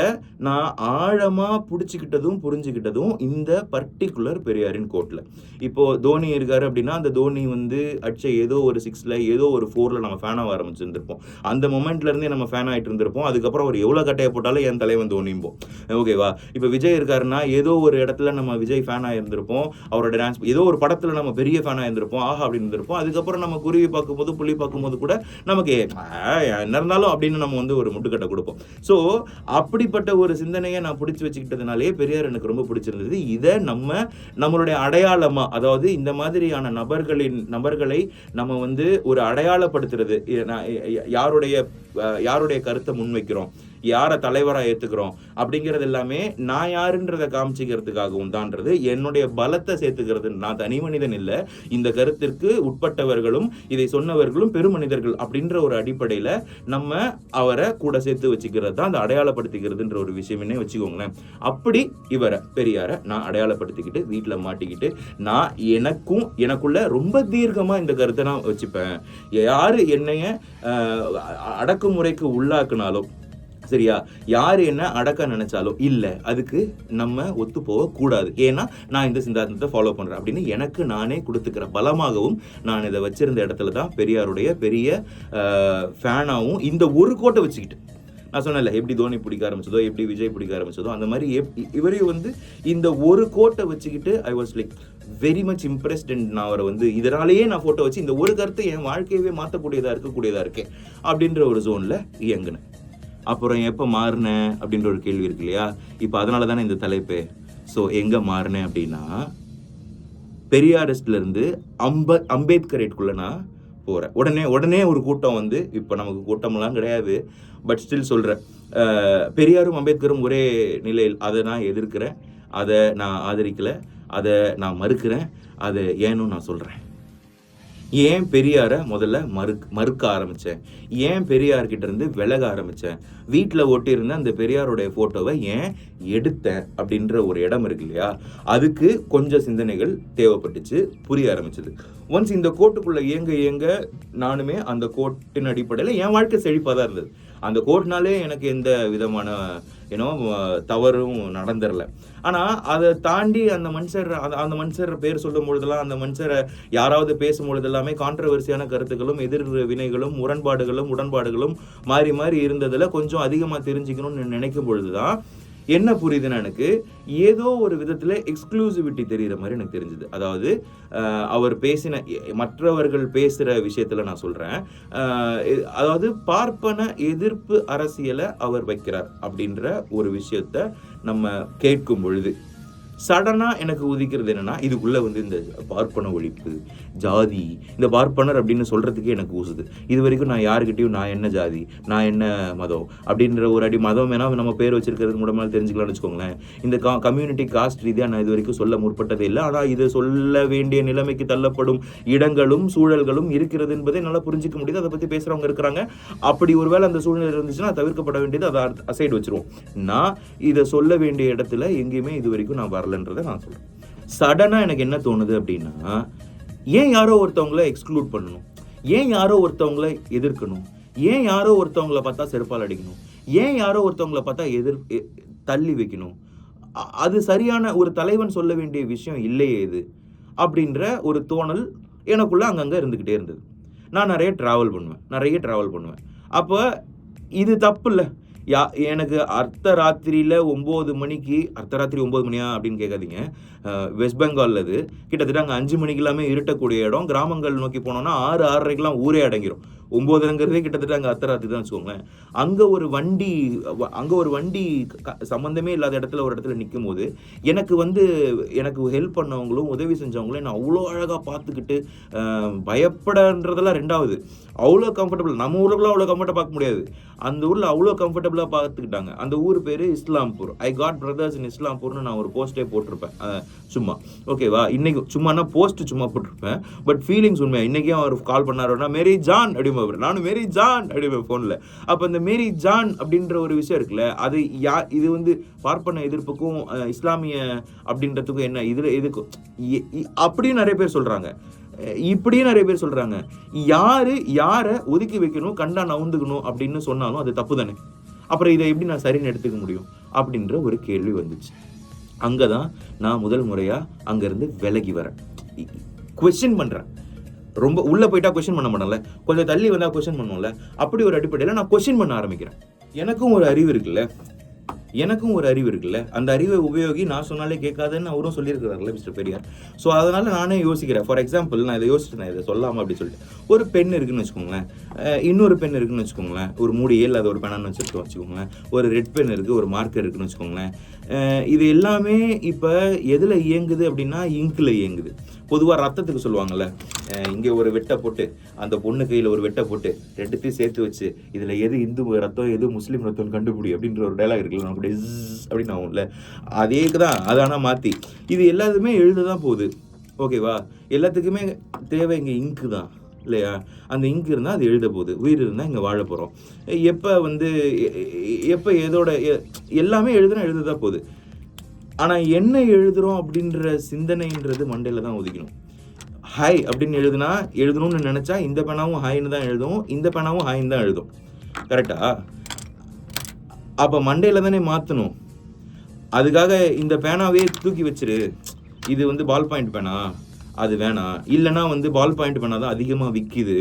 நான் ஆழமாக புரிஞ்சுக்கிட்டதும் இந்த பர்டிகுலர் பெரியாரின் கோட்டில். இப்போது தோனி இருக்காரு அப்படின்னா அந்த தோனி வந்து அடிச்ச ஏதோ ஒரு 6ல் ஏதோ ஒரு 4ல் நம்ம ஃபேனாக ஆரம்பிச்சிருந்திருப்போம். அந்த மொமெண்ட்லேருந்தே நம்ம ஃபேன் ஆகிட்டு இருந்திருப்போம். அதுக்கப்புறம் அவர் எவ்வளோ கட்டையை போட்டாலும் என் தலைவன் தோனிம்போம். ஓகேவா? இப்போ விஜய் இருக்காருன்னா ஏதோ ஒரு இடத்துல நம்ம விஜய் ஃபேனாக இருந்திருப்போம், அவரோட டான்ஸ் ஏதோ ஒரு படத்தில் நம்ம பெரிய ஃபேனாக இருந்திருப்போம், ஆஹா அப்படின்னு இருந்திருப்போம். அதுக்கப்புறம் நம்ம குருவி பார்க்கும்போது புள்ளி பார்க்கும்போது கூட நமக்கு என்ன இருந்தாலும் அப்படின்னு நம்ம வந்து ஒரு முட்டுக்கட்டை கொடுப்போம். ஸோ அப்படிப்பட்ட ஒரு சிந்தனையை நான் பிடிச்சி வச்சுக்கிட்டதுனாலே பெரியார் எனக்கு ரொம்ப பிடிச்சிருந்தது. இதை நம்மளுடைய அடையாளமா, அதாவது இந்த மாதிரியான நபர்களை நம்ம வந்து ஒரு அடையாளப்படுத்துறது, யாருடைய கருத்தை முன்வைக்கிறோம், யாரை தலைவராக ஏற்றுக்கிறோம் அப்படிங்கிறது எல்லாமே நான் யாருன்றதை காமிச்சிக்கிறதுக்காகவும் தான்றது, என்னுடைய பலத்தை சேர்த்துக்கிறது. நான் தனி மனிதன் இல்லை, இந்த கருத்திற்கு உட்பட்டவர்களும் இதை சொன்னவர்களும் பெருமனிதர்கள் அப்படின்ற ஒரு அடிப்படையில் நம்ம அவரை கூட சேர்த்து வச்சுக்கிறது தான் அந்த அடையாளப்படுத்திக்கிறதுன்ற ஒரு விஷயமே வச்சுக்கோங்களேன். அப்படி இவரை பெரியாரை நான் அடையாளப்படுத்திக்கிட்டு வீட்டில் மாட்டிக்கிட்டு நான் எனக்குள்ள ரொம்ப தீர்க்கமாக இந்த கருத்தை நான் வச்சுப்பேன். யார் என்னைய அடக்குமுறைக்கு உள்ளாக்குனாலும் சரியா, யார் என்ன அடக்க நினைச்சாலும் இல்லை, அதுக்கு நம்ம ஒத்து போகக்கூடாது, ஏன்னா நான் இந்த சித்தாந்தத்தை ஃபாலோ பண்ணுறேன் அப்படின்னு எனக்கு நானே கொடுத்துக்கிற பலமாகவும் நான் இதை வச்சிருந்த இடத்துல தான் பெரியாருடைய பெரிய ஃபேனாகவும் இந்த ஒரு கோட்டை வச்சுக்கிட்டு நான் சொன்னேன்ல, எப்படி தோனி பிடிக்க ஆரம்பிச்சதோ, எப்படி விஜய் பிடிக்க ஆரம்பிச்சதோ, அந்த மாதிரி இவரையும் வந்து இந்த ஒரு கோட்டை வச்சுக்கிட்டு I was like very much impressed. And நான் அவரை வந்து இதனாலேயே நான் ஃபோட்டோ வச்சு இந்த ஒரு கருத்தை என் வாழ்க்கையவே இருக்கக்கூடியதாக இருக்கேன் அப்படின்ற ஒரு ஜோனில் இயங்குனேன். அப்புறம் எப்போ மாறினேன் அப்படின்ற ஒரு கேள்வி இருக்கு இல்லையா? இப்போ அதனால தானே இந்த தலைப்பு. ஸோ எங்கே மாறினேன் அப்படின்னா, பெரியாரிஸ்ட்லேருந்து அம்பேத்கரேட்குள்ளே நான் போகிறேன். உடனே ஒரு கூட்டம் வந்து, இப்போ நமக்கு கூட்டமெல்லாம் கிடையாது, பட் ஸ்டில் சொல்கிறேன், பெரியாரும் அம்பேத்கரும் ஒரே நிலையில், அதை நான் எதிர்க்கிறேன், அதை நான் ஆதரிக்கலை, அதை நான் மறுக்கிறேன். அதை ஏன்னு நான் சொல்கிறேன். ஏன் பெரியாரை முதல்ல மறுக்க ஆரம்பித்தேன், ஏன் பெரியார்கிட்ட இருந்து விலக ஆரம்பித்தேன், வீட்டில் ஒட்டியிருந்த அந்த பெரியாருடைய ஃபோட்டோவை ஏன் எடுத்தேன் அப்படின்ற ஒரு இடம் இருக்கு இல்லையா? அதுக்கு கொஞ்சம் சிந்தனைகள் தேவைப்பட்டுச்சு, புரிய ஆரம்பிச்சது. ஒன்ஸ் இந்த கோட்டுக்குள்ளே இயங்க நானுமே அந்த கோட்டின் அடிப்படையில் என் வாழ்க்கை செழிப்பாக தான் இருந்தது. அந்த கோட்னாலே எனக்கு எந்த விதமான தவறும் நடந்துடல. ஆனால் அதை தாண்டி அந்த மனுஷர் பேர் சொல்லும் பொழுதெல்லாம், அந்த மனுஷரை யாராவது பேசும் பொழுது எல்லாமே கான்ட்ரவர்சியான கருத்துக்களும் எதிர் வினைகளும் உடன்பாடுகளும் மாறி இருந்ததில் கொஞ்சம் அதிகமாக தெரிஞ்சுக்கணும்னு நினைக்கும் பொழுது தான் என்ன புரியுதுன்னா, எனக்கு ஏதோ ஒரு விதத்தில் எக்ஸ்க்ளூசிவிட்டி தெரிகிற மாதிரி எனக்கு தெரிஞ்சுது. அதாவது அவர் பேசின மற்றவர்கள் பேசுகிற விஷயத்தில் நான் சொல்கிறேன், அதாவது பார்ப்பன எதிர்ப்பு அரசியலை அவர் வைக்கிறார் அப்படின்ற ஒரு விஷயத்தை நம்ம கேட்கும் பொழுது சடனாக எனக்கு உதிக்கிறது என்னென்னா, இதுக்குள்ளே வந்து இந்த பார்ப்பன ஒழிப்பு, ஜாதி, இந்த பார்ப்பனர் அப்படின்னு சொல்கிறதுக்கே எனக்கு ஊசுது. இது வரைக்கும் நான் யாருக்கிட்டையும் நான் என்ன ஜாதி, நான் என்ன மதம் அப்படின்ற ஒரு மதம் வேணால் நம்ம பேர் வச்சிருக்கிறது மூலமாக தெரிஞ்சுக்கலாம்னு வச்சுக்கோங்களேன். இந்த கம்யூனிட்டி காஸ்ட் ரீதியாக நான் இது வரைக்கும் சொல்ல முற்பட்டதே இல்லை. ஆனால் இது சொல்ல வேண்டிய நிலைமைக்கு தள்ளப்படும் இடங்களும் சூழல்களும் இருக்கிறது என்பதை நல்லா புரிஞ்சிக்க முடியுது. அதை பற்றி பேசுகிறவங்க இருக்கிறாங்க. அப்படி ஒருவேளை அந்த சூழ்நிலை இருந்துச்சுன்னா தவிர்க்கப்பட வேண்டியது, அதை அசைடு வச்சுருவோம். நான் இதை சொல்ல வேண்டிய இடத்துல எங்கேயுமே இது வரைக்கும் நான் வரலன்றதை நான் சொல்கிறேன். சடனாக எனக்கு என்ன தோணுது அப்படின்னா, ஏன் யாரோ ஒருத்தவங்களை எக்ஸ்க்ளூட் பண்ணணும், ஏன் யாரோ ஒருத்தவங்களை எதிர்க்கணும், ஏன் யாரோ ஒருத்தவங்களை பார்த்தா செருப்பால் அடிக்கணும், ஏன் யாரோ ஒருத்தவங்களை பார்த்தா தள்ளி வைக்கணும், அது சரியான ஒரு தலைவன் சொல்ல வேண்டிய விஷயம் இல்லையே இது அப்படின்ற ஒரு தோணல் எனக்குள்ளே அங்கங்கே இருந்துக்கிட்டே இருந்தது. நான் நிறைய ட்ராவல் பண்ணுவேன். அப்போ இது தப்பு இல்லை. எனக்கு அர்த்தராத்திரியில் 9 மணிக்கு, அர்த்தராத்திரி 9 மணியா அப்படின்னு கேட்காதீங்க, வெஸ்ட் பெங்காலில் இது கிட்டத்தட்ட அங்கே 5 மணிக்கெல்லாமே இருட்டக்கூடிய இடம். கிராமங்கள் நோக்கி போனோம்னா 6, 6:30க்கெல்லாம் ஊரே அடங்கிடும். 9:30ங்கிறதே கிட்டத்தட்ட அங்கே அர்த்தராத்திரி தான் வச்சுக்கோங்களேன். அங்கே ஒரு வண்டி சம்மந்தமே இல்லாத இடத்துல ஒரு இடத்துல நிற்கும் போது எனக்கு ஹெல்ப் பண்ணவங்களும் உதவி செஞ்சவங்களும் என்ன அவ்வளோ அழகாக பார்த்துக்கிட்டு, பயப்படன்றதெல்லாம் ரெண்டாவது, அவ்வளோ கம்ஃபர்டபுள். நம்ம ஊருக்குள்ள அவ்வளோ கம்ஃபர்ட்டாக பார்க்க முடியாது, அந்த ஊரில் அவ்வளோ கம்ஃபர்டபுளாக பார்த்துக்கிட்டாங்க. அந்த ஊர் பேர் Islampur. I got brothers in இஸ்லாம்பூர்னு நான் ஒரு போஸ்ட்டே போட்டிருப்பேன் சும்மா, ஓகேவா? இன்னைக்கு சும்மானா போஸ்ட் சும்மா போட்டிருப்பேன், பட் ஃபீலிங்ஸ் உண்மையா. இன்றைக்கும் அவர் கால் பண்ணாருன்னா மேரி ஜான் அப்படிமா, நானும் மேரி ஜான் அப்படிமா ஃபோனில். அப்போ அந்த மேரி ஜான் அப்படின்ற ஒரு விஷயம் இருக்குல்ல, அது இது பார்ப்பன எதிர்ப்புக்கும் இஸ்லாமிய அப்படின்றதுக்கும் என்ன இதில் எதுக்கும் அப்படின்னு நிறைய பேர் சொல்கிறாங்க, இப்படியும் நிறைய பேர் சொல்றாங்க. யாரை ஒதுக்கி வைக்கணும், கண்டா நவுந்துக்கணும் அப்படின்னு சொன்னாலும் அது தப்பு தானே. அப்புறம் இதை எப்படி நான் சரின்னு எடுத்துக்க முடியும் அப்படின்ற ஒரு கேள்வி வந்துச்சு. அங்கதான் நான் முதல் முறையா அங்கிருந்து விலகி வரேன், கொஸ்டின் பண்றேன். ரொம்ப உள்ள போயிட்டா கொஸ்டின் பண்ண மாட்டேன்ல, கொஞ்சம் தள்ளி வந்தா கொஸ்டின் பண்ணுவோம்ல, அப்படி ஒரு அடிப்படையில் நான் கொஸ்டின் பண்ண ஆரம்பிக்கிறேன். எனக்கும் ஒரு அறிவு இருக்குல்ல, அந்த அறிவை உபயோகி நான் சொன்னாலே கேட்காதுன்னு அவரும் சொல்லியிருக்கிறார்ல மிஸ்டர் பெரியார். ஸோ அதனால் நானே யோசிக்கிறேன். ஃபார் எக்ஸாம்பிள் நான் இதை யோசிச்சிட்டேன், இதை சொல்லாமல் அப்படி சொல்லிட்டு, ஒரு பென் இருக்குன்னு வச்சுக்கோங்களேன், இன்னொரு பென் இருக்குன்னு வச்சுக்கோங்களேன், ஒரு மூடியே இல்லாத ஒரு பெனான்னு வச்சுக்கோங்களேன், ஒரு ரெட் பென் இருக்குது, ஒரு மார்க்கர் இருக்குன்னு வச்சுக்கோங்களேன். இது எல்லாமே இப்போ எதில் இயங்குது அப்படின்னா இங்கில் இயங்குது. பொதுவாக ரத்தத்துக்கு சொல்லுவாங்கள்ல, இங்கே ஒரு வெட்டை போட்டு அந்த பொண்ணு கையில் ஒரு வெட்டை போட்டு ரெண்டுத்தையும் சேர்த்து வச்சு இதில் எது இந்து ரத்தம் எது முஸ்லீம் ரத்தம்னு கண்டுபிடி அப்படின்ற ஒரு டைலாக் இருக்குல்ல, நமக்கு அப்படின்னு ஆகும்ல, அதேக்கு தான். அது ஆனால் மாற்றி இது எல்லாத்துக்குமே எழுத தான் போகுது, ஓகேவா? எல்லாத்துக்குமே தேவை இங்கே இங்கு தான் இல்லையா? அந்த இங்கு இருந்தால் அது எழுத போகுது, உயிர் இருந்தால் இங்கே வாழ போகிறோம். எப்போ எதோட எல்லாமே எழுத தான் போகுது. ஆனால் என்ன எழுதுகிறோம் அப்படின்ற சிந்தனைன்றது மண்டையில் தான் ஒதுக்கணும். ஹாய் அப்படின்னு எழுதணும்னு நினச்சா இந்த பேனாவும் ஹாய்னு தான் எழுதும், இந்த பேனாவும் ஹாய்னு தான் எழுதும், கரெக்டா? அப்போ மண்டையில் தானே மாற்றணும். அதுக்காக இந்த பேனாவே தூக்கி வச்சிரு, இது பால் பாயிண்ட் பேனா, அது வேணாம். இல்லைனா பால் பாயிண்ட் பேனா தான் அதிகமாக விற்கிது,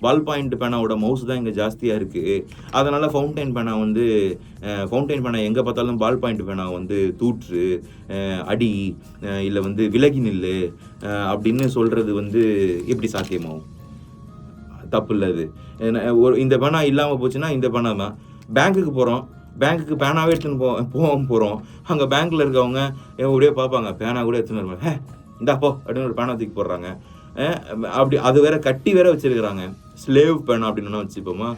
பால் பாயிண்ட் பேனாவோட மவுஸ் தான் இங்கே ஜாஸ்தியாக இருக்குது, அதனால் ஃபவுண்டைன் பேனா எங்கே பார்த்தாலும் பால் பாயிண்ட் பேனா தூற்று அடி இல்லை விலகி நில்லு அப்படின்னு சொல்கிறது எப்படி சாத்தியமாகும்? தப்பு இல்லை அது. இந்த பேனா இல்லாமல் போச்சுன்னா இந்த பேனா தான். பேங்க்குக்கு போகிறோம், பேங்க்குக்கு பேனாவே எடுத்துன்னு போகிறோம், அங்கே பேங்க்கில் இருக்கவங்க எப்படியோ பார்ப்பாங்க, பேனா கூட எடுத்துன்னு இருப்பாங்க, இந்தாப்போ அப்படின்னு ஒரு பேனா தூக்கி போடுறாங்க. அப்படி அது வேற கட்டி வேற வச்சிருக்கிறாங்க, ஸ்லேவ் பேனா அப்படின்னு வச்சுப்போமா.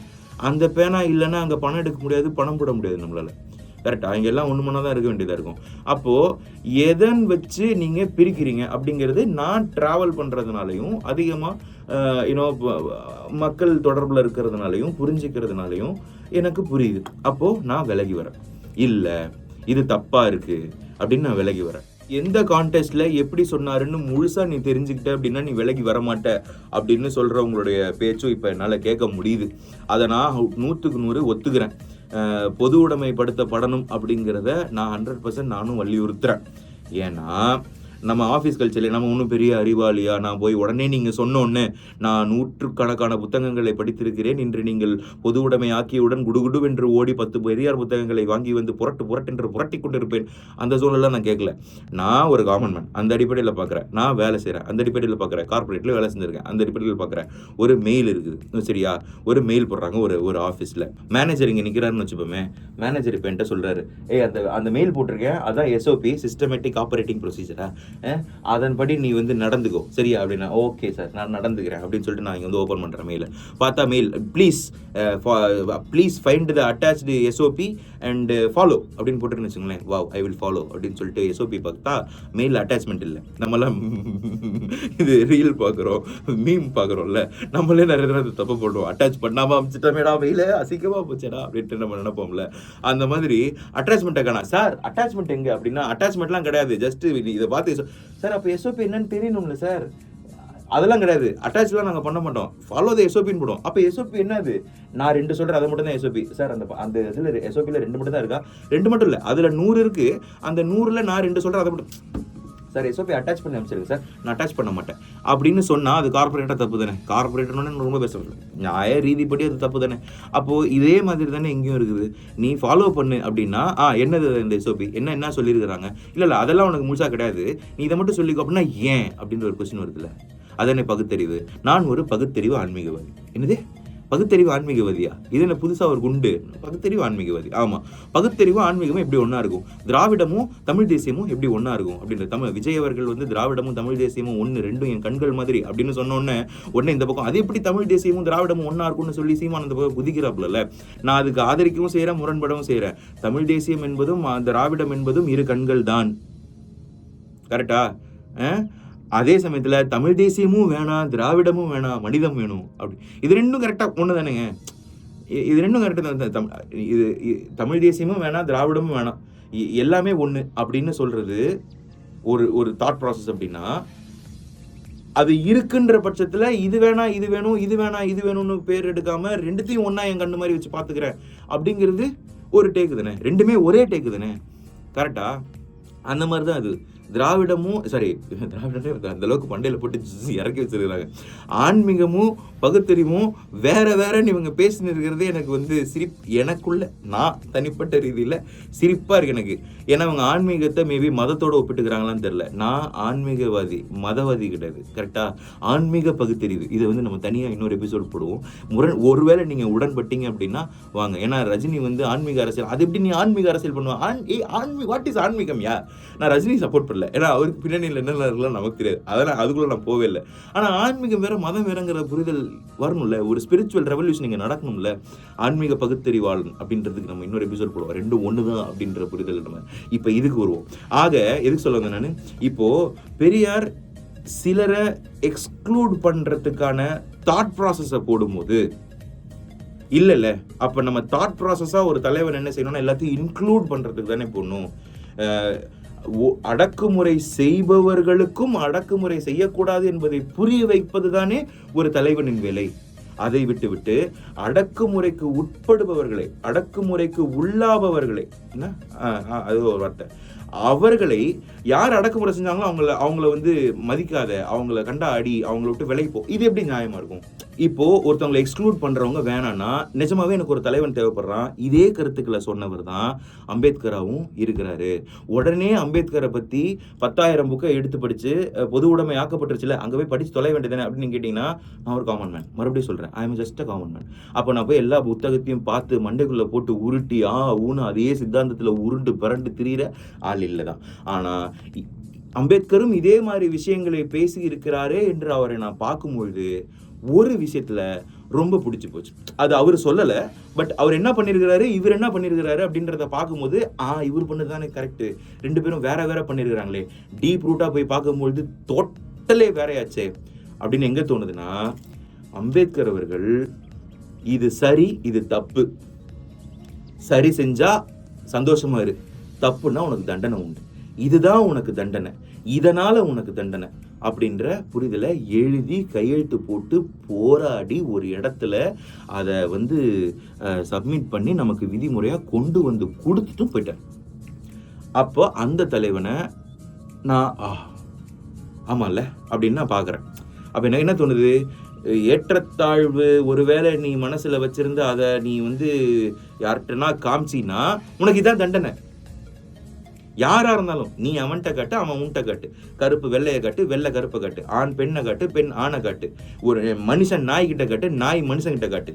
அந்த பேனா இல்லைன்னா அங்கே பணம் எடுக்க முடியாது, பணம் போட முடியாது நம்மளால, கரெக்டாக? இங்கே எல்லாம் ஒன்று மணி தான் இருக்க வேண்டியதாக இருக்கும். அப்போது எதன் வச்சு நீங்கள் பிரிக்கிறீங்க அப்படிங்கிறது நான் ட்ராவல் பண்ணுறதுனாலையும் அதிகமாக மக்கள் தொடர்பில் இருக்கிறதுனாலையும் புரிஞ்சிக்கிறதுனாலையும் எனக்கு புரியுது. அப்போது நான் விலகி வரேன். இல்லை இது தப்பாக இருக்குது அப்படின்னு நான் விலகி வரேன். எந்த கான்டெஸ்ட்ல எப்படி சொன்னாருன்னு முழுசா நீ தெரிஞ்சுக்கிட்ட அப்படின்னா நீ விலகி வரமாட்ட அப்படின்னு சொல்றவங்களுடைய பேச்சும் இப்போ என்னால் கேட்க முடியுது. அதை நான் 100க்கு 100 ஒத்துக்கிறேன். பொது உடைமைப்படுத்தப்படணும் அப்படிங்கிறத நான் 100% நானும் வலியுறுத்துறேன். ஏன்னா நம்ம ஆஃபீஸ் கல்ச்சரில் நம்ம ஒன்றும் பெரிய அறிவாளியா, நான் போய் உடனே நீங்கள் சொன்னோன்னே நான் 100கணக்கான புத்தகங்களை படித்திருக்கிறேன், இன்று நீங்கள் பொது உடைமை ஆக்கியவுடன் குடுகுடுவென்று ஓடி 10 பெரியார் புத்தகங்களை வாங்கி புரட்டு புரட்டி கொண்டிருப்பேன். அந்த சூழலாம் நான் கேட்கல. நான் ஒரு காமன் மேன், அந்த அடிப்படையில் பார்க்குறேன். நான் வேலை செய்கிறேன், அந்த அடிப்படையில் பார்க்குறேன். கார்பரேட்டில் வேலை செஞ்சுருக்கேன், அந்த அடிப்படையில் பார்க்குறேன். ஒரு மெயில் இருக்குது, சரியா? ஒரு மெயில் போடுறாங்க ஒரு ஆஃபீஸில். மேனேஜர் இங்கே நிற்கிறாருன்னு வச்சுப்போமே, மேனேஜர் இப்போ என்கிட்ட சொல்கிறாரு, அந்த மெயில் போட்டிருக்கேன், அதான் எஸ்ஓபி, சிஸ்டமேட்டிக் ஆப்ரேட்டிங் ப்ரொசீஜரா, அதன்படி நீ நடந்துக்கோ, சரியா? அப்படின்னா ஓகே சார் நான் நடந்துக்கிறேன் அப்படின்னு சொல்லிட்டு நான் இங்கே ஓப்பன் பண்ணுறேன் மெயிலை. பார்த்தா mail, please find the attached SOP and follow அப்படின்னு போட்டுருன்னு வச்சுங்களேன். வாவ், ஐ வில் ஃபாலோ அப்படின்னு சொல்லிட்டு எஸ்ஓபி பார்த்தா மெயில் அட்டாச்மெண்ட் இல்லை. நம்மளாம் இது ரீல் பார்க்குறோம், மீம் பார்க்குறோம்ல, நம்மளே நிறைய தடவை தப்பு போடுவோம். அட்டாச் பண்ணாமல் அமைச்சிட்டமேடா மெயில, அசிங்கமாக போச்சேடா அப்படின்ட்டு நம்ம நினைப்போம்ல. அந்த மாதிரி அட்டாச்மெண்ட்டை காணா. சார் அட்டாச்மெண்ட் எங்கே அப்படின்னா அட்டாச்மெண்ட்லாம் கிடையாது, ஜஸ்ட் இதை பார்த்து சார் அப்போ எஸ்ஓபி என்னன்னு தெரியணும்ல சார், அதெல்லாம் கிடையாது. அட்டாச்லாம் நாங்கள் பண்ண மாட்டோம், ஃபாலோ த எஸ்ஓபின்னு போடுவோம். அப்போ எஸ்ஓபி என்னது? நான் 2 சொல்கிறேன், அதை மட்டும் தான் எஸ்ஓபி சார். அந்த இதில் எஸ்ஓபியில் 2 மட்டும் தான் இருக்கா? 2 மட்டும் இல்லை, அதில் 100 இருக்குது. அந்த 100ல் நான் 2 சொல்கிறேன், அதை மட்டும் சார் எஸ்ஓபி அட்டாச் பண்ணி அமைச்சிருங்க சார், நான் அட்டாச் பண்ண மாட்டேன் அப்படின்னு சொன்னால் அது கார்பரேட்டாக தப்பு தானே? கார்பரேட்டர்னு ரொம்ப பேசுகிறேன், நியாய ரீதிப்படி அது தப்பு தானே? அப்போது இதே மாதிரி தானே எங்கேயும் இருக்குது. நீ ஃபாலோ பண்ணு அப்படின்னா என்னது இந்த எஸ்ஓபி என்ன சொல்லியிருக்கிறாங்க, இல்லை அதெல்லாம் உனக்கு முழுசாக கிடையாது, நீ இதை மட்டும் சொல்லிக்கோ அப்படின்னா ஏன் அப்படின்ற ஒரு கொஸ்டின் வருதுல்ல. அதனை பகுத்தறிவு. நான் ஒரு பகுத்தறிவு ஆன்மீகவாதி. என்னது பகுத்தறிவு ஆன்மீகவாதியா? இது என்ன புதுசாக ஒரு குண்டு? பகுத்தறிவு ஆன்மீகவாதி. ஆமாம், பகுத்தறிவு ஆன்மீகமும் எப்படி ஒன்றா இருக்கும், திராவிடமும் தமிழ் தேசியமும் எப்படி ஒன்றா இருக்கும் அப்படின்ற விஜய் அவர்கள் வந்து திராவிடமும் தமிழ் தேசியமும் ஒன்று, ரெண்டும் என் கண்கள் மாதிரி அப்படின்னு சொன்னோன்னே உடனே இந்த பக்கம் அது எப்படி தமிழ் தேசியமும் திராவிடமும் ஒன்றா இருக்கும்னு சொல்லி சீமான் அந்த பக்கம் குதிக்கிறாப்புல. நான் அதுக்கு ஆதரிக்கவும் செய்கிறேன், முரண்படவும் செய்கிறேன். தமிழ் தேசியம் என்பதும் திராவிடம் என்பதும் இரு கண்கள் தான். கரெக்டா? அதே சமயத்தில் தமிழ் தேசியமும் வேணாம், திராவிடமும் வேணாம், மனிதம் வேணும் அப்படி. இது ரெண்டும் கரெக்டாக ஒன்று தானேங்க? இது ரெண்டும் கரெக்டாக தான். இது தமிழ் தேசியமும் வேணாம், திராவிடமும் வேணாம், எல்லாமே ஒன்று அப்படின்னு சொல்கிறது ஒரு தாட் ப்ராசஸ். அப்படின்னா அது இருக்குன்ற பட்சத்தில் இது வேணாம் இது வேணும், இது வேணாம் இது வேணும்னு பேர் எடுக்காமல் ரெண்டுத்தையும் ஒன்றா என் கண்ணு மாதிரி வச்சு பார்த்துக்கிறேன் அப்படிங்கிறது ஒரு டேக்கு தானே? ரெண்டுமே ஒரே டேக்கு தானே? கரெக்டா? அந்த மாதிரி தான் அது. திராவிடமும் திராவிடமே அந்த அளவுக்கு மண்டையில் போட்டு இறக்கி வச்சிருக்கிறாங்க. ஆன்மீகமும் பகுத்தறிவும் வேறன்னு இவங்க பேசினிருக்கிறதே எனக்கு வந்து எனக்குள்ள நான் தனிப்பட்ட ரீதியில் சிரிப்பாக இருக்கு எனக்கு. ஏன்னா அவங்க ஆன்மீகத்தை மேபி மதத்தோடு ஒப்பிட்டுக்கிறாங்களான்னு தெரில. நான் ஆன்மீகவாதி, மதவாதி கிடையாது. கரெக்டாக? ஆன்மீக பகுத்தறிவு இதை வந்து நம்ம தனியாக இன்னொரு எபிசோட் போடுவோம். ஒருவேளை நீங்கள் உடன்பட்டீங்க அப்படின்னா வாங்க. ஏன்னா ரஜினி வந்து ஆன்மீக அரசியல், அது எப்படி நீ ஆன்மீக அரசியல் பண்ணுவான்? வாட் இஸ் ஆன்மீகம்? நான் ரஜினி சப்போர்ட் பண்ணல, ஏன்னா அவருக்கு பின்னணியில் என்ன இருக்கலாம் நமக்கு தெரியாது, அதெல்லாம் அதுக்குள்ள நான் போவே இல்லை. ஆனால் ஆன்மீகம் வேற மதம் வேறங்கிற புரிதல் வரணும்ல, ஒரு ஸ்பிரிச்சுவல் ரெவல்யூஷன் இங்கே நடக்கணும்ல. ஆன்மீக பகுத்தறிவாளன் அப்படின்றதுக்கு நம்ம இன்னொரு எபிசோட் போடுவோம். ரெண்டும் ஒன்று தான் அப்படின்ற புரிதல் நம்ம இப்போ இதுக்கு வருவோம். ஆக எதுக்கு சொல்ல வந்தேன் நான், இப்போ பெரியார் சிலரை எக்ஸ்க்ளூட் பண்றதுக்கான தாட் ப்ராசஸை போடும்போது இல்ல அப்ப நம்ம தாட் ப்ராசஸா ஒரு தலைவன் என்ன செய்யணும்னா எல்லாத்தையும் இன்க்ளூட் பண்றதுக்கு தானே போடணும். அடக்குமுறை செய்பவர்களுக்கும் அடக்குமுறை செய்யக்கூடாது என்பதை புரிய வைப்பது தானே ஒரு தலைவனின் வேலை. அதை விட்டுவிட்டு அடக்குமுறைக்கு உட்படுபவர்களை, அடக்குமுறைக்கு உள்ளாபவர்களை, அது ஒரு வார்த்தை, அவர்களை யார் அடக்குமுறை செஞ்சாங்களோ அவங்கள வந்து மதிக்காத, அவங்கள கண்டா அடி, அவங்கள விட்டு விலகி போ. இது எப்படி நியாயமா இருக்கும்? இப்போ ஒருத்தவங்களை எக்ஸ்க்ளூட் பண்றவங்க வேணான்னா நிஜமாவே எனக்கு ஒரு தலைவன் தேவைப்படுறான். இதே கருத்துக்களை சொன்னவர் தான் அம்பேத்கராவும் இருக்கிறாரு. உடனே அம்பேத்கரை பத்தி 10,000 புக்கை எடுத்து படிச்சு பொது உடைமை ஆக்கப்பட்டுருச்சுல, அங்கே போய் படிச்சு தொலை வேண்டியதானே அப்படின்னு கேட்டீங்கன்னா நான் ஒரு காமன் மேன். மறுபடியும் சொல்றேன், I am just a common man. அப்போ நான் போய் எல்லா புத்தகத்தையும் பார்த்து மண்டைக்குள்ள போட்டு உருட்டி ஊன்னு அதே சித்தாந்தத்தில் உருண்டு பிறண்டு திரியிற ஆள் இல்லைதான். ஆனா அம்பேத்கரும் இதே மாதிரி விஷயங்களை பேசி இருக்கிறாரே என்று அவரை நான் பார்க்கும்பொழுது ஒரு விஷயத்துல ரொம்ப பிடிச்சி போச்சு. அது அவர் சொல்லலை, பட் அவர் என்ன பண்ணியிருக்கிறாரு, இவர் என்ன பண்ணியிருக்கிறாரு அப்படின்றத பார்க்கும்போது இவர் பண்ணது தானே கரெக்டு, ரெண்டு பேரும் வேற பண்ணியிருக்கிறாங்களே, டீப் ரூட்டாக போய் பார்க்கும்பொழுது டோட்டலே வேறையாச்சே அப்படின்னு எங்கே தோணுதுன்னா, அம்பேத்கர் அவர்கள் இது சரி இது தப்பு, சரி செஞ்சா சந்தோஷமா இரு, தப்புன்னா உனக்கு தண்டனை உண்டு, இதுதான் உனக்கு தண்டனை, இதனால உனக்கு தண்டனை அப்படின்ற புரிதலை எழுதி கையெழுத்து போட்டு போராடி ஒரு இடத்துல அதை வந்து சப்மிட் பண்ணி நமக்கு விதிமுறையாக கொண்டு வந்து கொடுத்துட்டும் போயிட்டேன். அப்போ அந்த தலைவனை நான் ஆமாம்ல அப்படின்னு நான் பார்க்குறேன். அப்போ எனக்கு என்ன தோணுது, ஏற்றத்தாழ்வு ஒருவேளை நீ மனசில் வச்சிருந்து அதை நீ வந்து யார்கிட்டனா காமிச்சின்னா உனக்கு இதான் தண்டனை. யாரா இருந்தாலும் நீ அவன்கிட்ட காட்டு, அவன் உன்கிட்ட காட்டு, கருப்பு வெள்ளையை காட்டு, வெள்ளை கருப்பை காட்டு, ஆண் பெண்ணை காட்டு, பெண் ஆணை காட்டு, ஒரு மனுஷன் நாய்கிட்ட காட்டு, நாய் மனுஷன்கிட்ட காட்டு,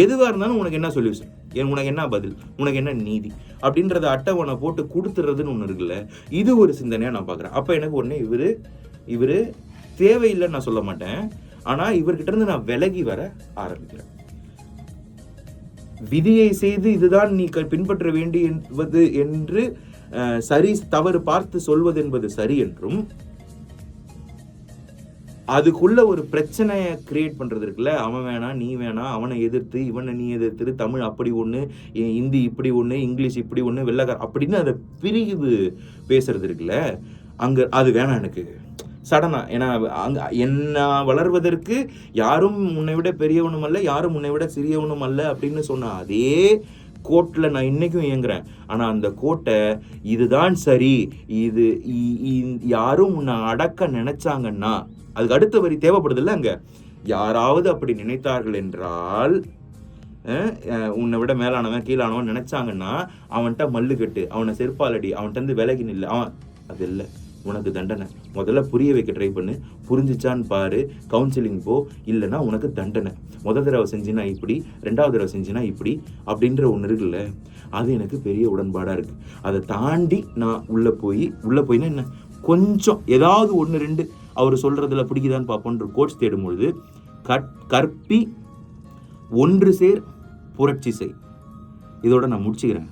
எதுவாக இருந்தாலும் உனக்கு என்ன சொல்யூஷன், உனக்கு என்ன பதில், உனக்கு என்ன நீதி அப்படின்றத அட்டவணை போட்டு கொடுத்துறதுன்னு ஒன்று இருக்குல்ல, இது ஒரு சிந்தனையாக நான் பார்க்குறேன். அப்போ எனக்கு உடனே இவர் தேவையில்லைன்னு நான் சொல்ல மாட்டேன், ஆனால் இவர்கிட்ட இருந்து நான் விலகி வர ஆரம்பிக்கிறேன். விதியை செய்து இதுதான் நீ பின்பற்ற வேண்டியது என்று சரி தவறு பார்த்து சொல்வது என்பது சரி என்றும், அதுக்குள்ள ஒரு பிரச்சனையை கிரியேட் பண்றது இருக்குல்ல, அவன் வேணாம் நீ வேணாம், அவனை எதிர்த்து இவனை நீ எதிர்த்து, தமிழ் அப்படி ஒன்று, ஹிந்தி இப்படி ஒன்று, இங்கிலீஷ் இப்படி ஒன்று, வெள்ளைக்கார அப்படின்னு அதை பிரிவு பேசுறது இருக்குல்ல, அங்க அது வேணாம் எனக்கு சடனா. ஏன்னா அங்க என்ன வளர்வதற்கு யாரும் உன்னை விட பெரியவனும் அல்ல, யாரும் உன்னை விட சிறியவனும் அல்ல அப்படின்னு சொன்ன அதே கோர்ட்டில் நான் இன்றைக்கும் இயங்குறேன். ஆனால் அந்த கோர்ட்டை இதுதான் சரி, இது யாரும் உன்னை அடக்க நினைச்சாங்கன்னா, அதுக்கு அடுத்த வரி தேவைப்படுதில்ல அங்கே, யாராவது அப்படி நினைத்தார்கள் என்றால், உன்னை விட மேலானவன் கீழானவன் நினைச்சாங்கன்னா அவன்கிட்ட மல்லு கட்டு, அவனை செருப்பாலடி, அவன்கிட்ட விலகி நில்லு. அது இல்லை, உனக்கு தண்டனை. முதல்ல புரிய வைக்க ட்ரை பண்ணு, புரிஞ்சிச்சான்னு பாரு, கவுன்சிலிங் போ, இல்லைன்னா உனக்கு தண்டனை. முதல் தடவை செஞ்சினா இப்படி, 2வது தடவை செஞ்சினா இப்படி அப்படின்ற ஒன்று இருக்குல்ல, அது எனக்கு பெரிய உடன்பாடாக இருக்குது. அதை தாண்டி நான் உள்ளே போயினா என்ன, கொஞ்சம் ஏதாவது 1, 2 அவர் சொல்கிறதுல பிடிக்குதான்னு பார்ப்போன்ற கோட்ஸ் தேடும்பொழுது, கற்பி ஒன்று சேர் புரட்சி செய். இதோட நான் முடிச்சுக்கிறேன்,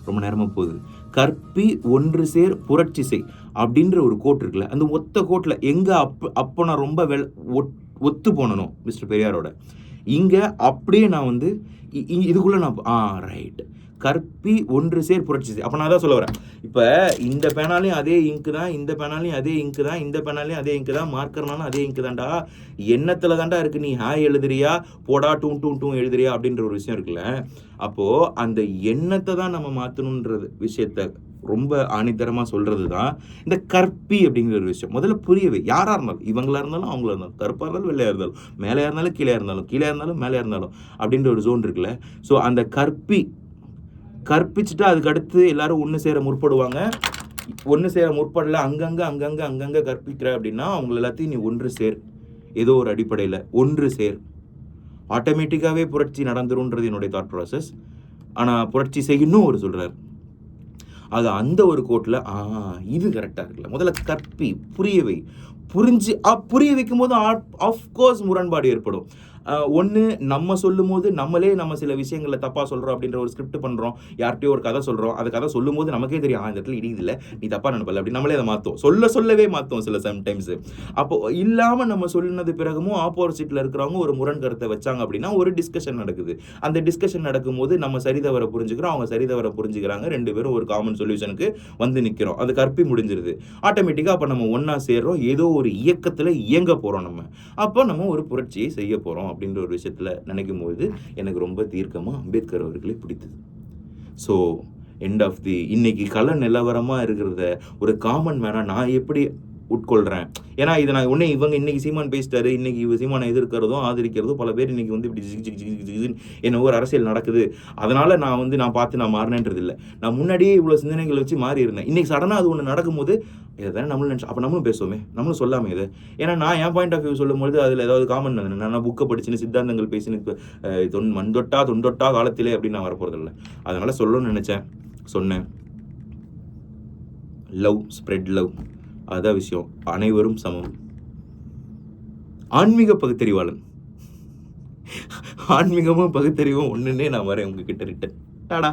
ரொம்ப நேரமாக போகுது. கற்பி ஒன்று சேர் புரட்சி செய் அப்படின்ற ஒரு கோட் இருக்குல்ல, அந்த ஒத்த கோட்டில் எங்கே அப்போ நான் ரொம்ப ஒத்து போனனும் மிஸ்டர் பெரியாரோட, இங்கே அப்படியே நான் இதுக்குள்ளே நான் ரைட், கற்பி ஒன்று சேர் புரட்சி செய். அப்போ நான் தான் சொல்ல வரேன், இப்போ இந்த பேனாலையும் அதே இங்கு தான், இந்த பேனாலையும் அதே இங்கு தான், இந்த பேனாலையும் அதே இங்கு தான், மார்க்கர்னாலும் அதே இங்கு தான்டா, எண்ணத்தில் தான்டா இருக்குது. நீ ஹாய் எழுதுறியா, போடா டூ எழுதுறியா அப்படின்ற ஒரு விஷயம் இருக்குல்ல. அப்போது அந்த எண்ணத்தை தான் நம்ம மாற்றணுன்றது விஷயத்த ரொம்ப ஆணித்தரமாக சொல்கிறது தான் இந்த கற்பி அப்படிங்கிற ஒரு விஷயம். முதல்ல புரியவே, யாராக இருந்தாலும், இவங்களா இருந்தாலும் அவங்களா இருந்தாலும், கருப்பாக இருந்தாலும் வெள்ளையாக இருந்தாலும், மேலே இருந்தாலும் கீழே இருந்தாலும் மேலே இருந்தாலும் அப்படின்ற ஒரு ஜோன் இருக்குல்ல. ஸோ அந்த கற்பிச்சுட்டு அதுக்கு அடுத்து எல்லாரும் ஒன்று சேர முற்படுவாங்க. ஒன்று சேர முற்படல, அங்கங்கே கற்பிக்கிற அப்படின்னா அவங்கள எல்லாத்தையும் நீ ஒன்று சேர், ஏதோ ஒரு அடிப்படையில் ஒன்று சேர், ஆட்டோமேட்டிக்காகவே புரட்சி நடந்துருன்றது என்னுடைய தாட் ப்ராசஸ். ஆனால் புரட்சி செய்யணும் ஒரு சொல்கிறார். அது அந்த ஒரு கோட்டில் இது கரெக்டாக இருக்குல்ல. முதல்ல கற்பி, புரியவை, புரிய வைக்கும் போது ஆஃப்கோர்ஸ் முரண்பாடு ஏற்படும். ஒன்று, நம்ம சொல்லும் போது நம்மளே நம்ம சில விஷயங்களை தப்பாக சொல்கிறோம் அப்படின்ற ஒரு ஸ்கிரிப்ட் பண்ணுறோம், யார்கிட்டயோ ஒரு கதை சொல்கிறோம், அந்த கதை சொல்லும் போது நமக்கே தெரியும் இந்த இடத்துல இடியுதில்லை, நீ தப்பாக நினைப்பல அப்படி நம்மளே அதை மாற்றோம், சொல்லவே மாற்றோம் சில சம்டைம்ஸு. அப்போது இல்லாமல் நம்ம சொல்லினது பிறகும் ஆப்போசிட்டில் இருக்கிறவங்க ஒரு முரண் கருத்தை வச்சாங்க அப்படின்னா ஒரு டிஸ்கஷன் நடக்குது. அந்த டிஸ்கஷன் நடக்கும்போது நம்ம சரிதவரை புரிஞ்சுக்கிறோம், அவங்க சரிதவரை புரிஞ்சுக்கிறாங்க, 2 பேரும் ஒரு காமன் சொல்யூஷனுக்கு நிற்கிறோம். அது கற்பி முடிஞ்சிருது. ஆட்டோமேட்டிக்காக அப்போ நம்ம ஒன்றா சேர்றோம், ஏதோ ஒரு இயக்கத்தில் இயங்க போகிறோம். அப்போ நம்ம ஒரு புரட்சியை செய்ய போகிறோம் அப்படின்ற ஒரு விஷயத்தில் நினைக்கும் போது எனக்கு ரொம்ப தீர்க்கமாக அம்பேத்கர் அவர்களை பிடித்தது. ஸோ எண்ட் ஆஃப் இன்னைக்கு கள நிலவரமாக இருக்கிறத ஒரு காமன் மேனாக நான் எப்படி உட்கொள்கிறேன். ஏன்னா இதை நான் இன்னைக்கு சீமான் பேசிட்டாரு, இன்னைக்கு சீமானை எதிர்க்கிறதும் ஆதரிக்கிறதும் பல பேர் இன்னைக்கு இப்படி ஜிக் என்ன ஒரு அரசியல் நடக்குது, அதனால நான் பார்த்து நான் மாறினேன்றது இல்லை. நான் முன்னாடியே இவ்வளோ சிந்தனைகள் வச்சு மாறி இருந்தேன். இன்னைக்கு சடனாக அது ஒன்று நடக்கும்போது இதை தானே நம்மளும் நினச்சோம், அப்போ நம்மளும் பேசுவோமே, நம்மளும் சொல்லாமே இதை. ஏன்னா நான் என் பாயிண்ட் ஆஃப் வியூ சொல்லும்போது அதில் ஏதாவது காமன் நான் புக்கை படிச்சுன்னு சித்தாந்தங்கள் பேசின்னு இப்போ தொண்டொட்டா காலத்திலே அப்படின்னு நான் வரப்போகிறதில்ல. அதனால் சொல்லணும்னு நினச்சேன், சொன்னேன். லவ், ஸ்ப்ரெட் லவ், அதான் விஷயம். அனைவரும் சமம். ஆன்மீக பகுத்தறிவாளன், ஆன்மீகமும் பகுத்தறிவும் ஒன்றுன்னே நான் வரேன் உங்ககிட்ட ரிட்டன். டாடா.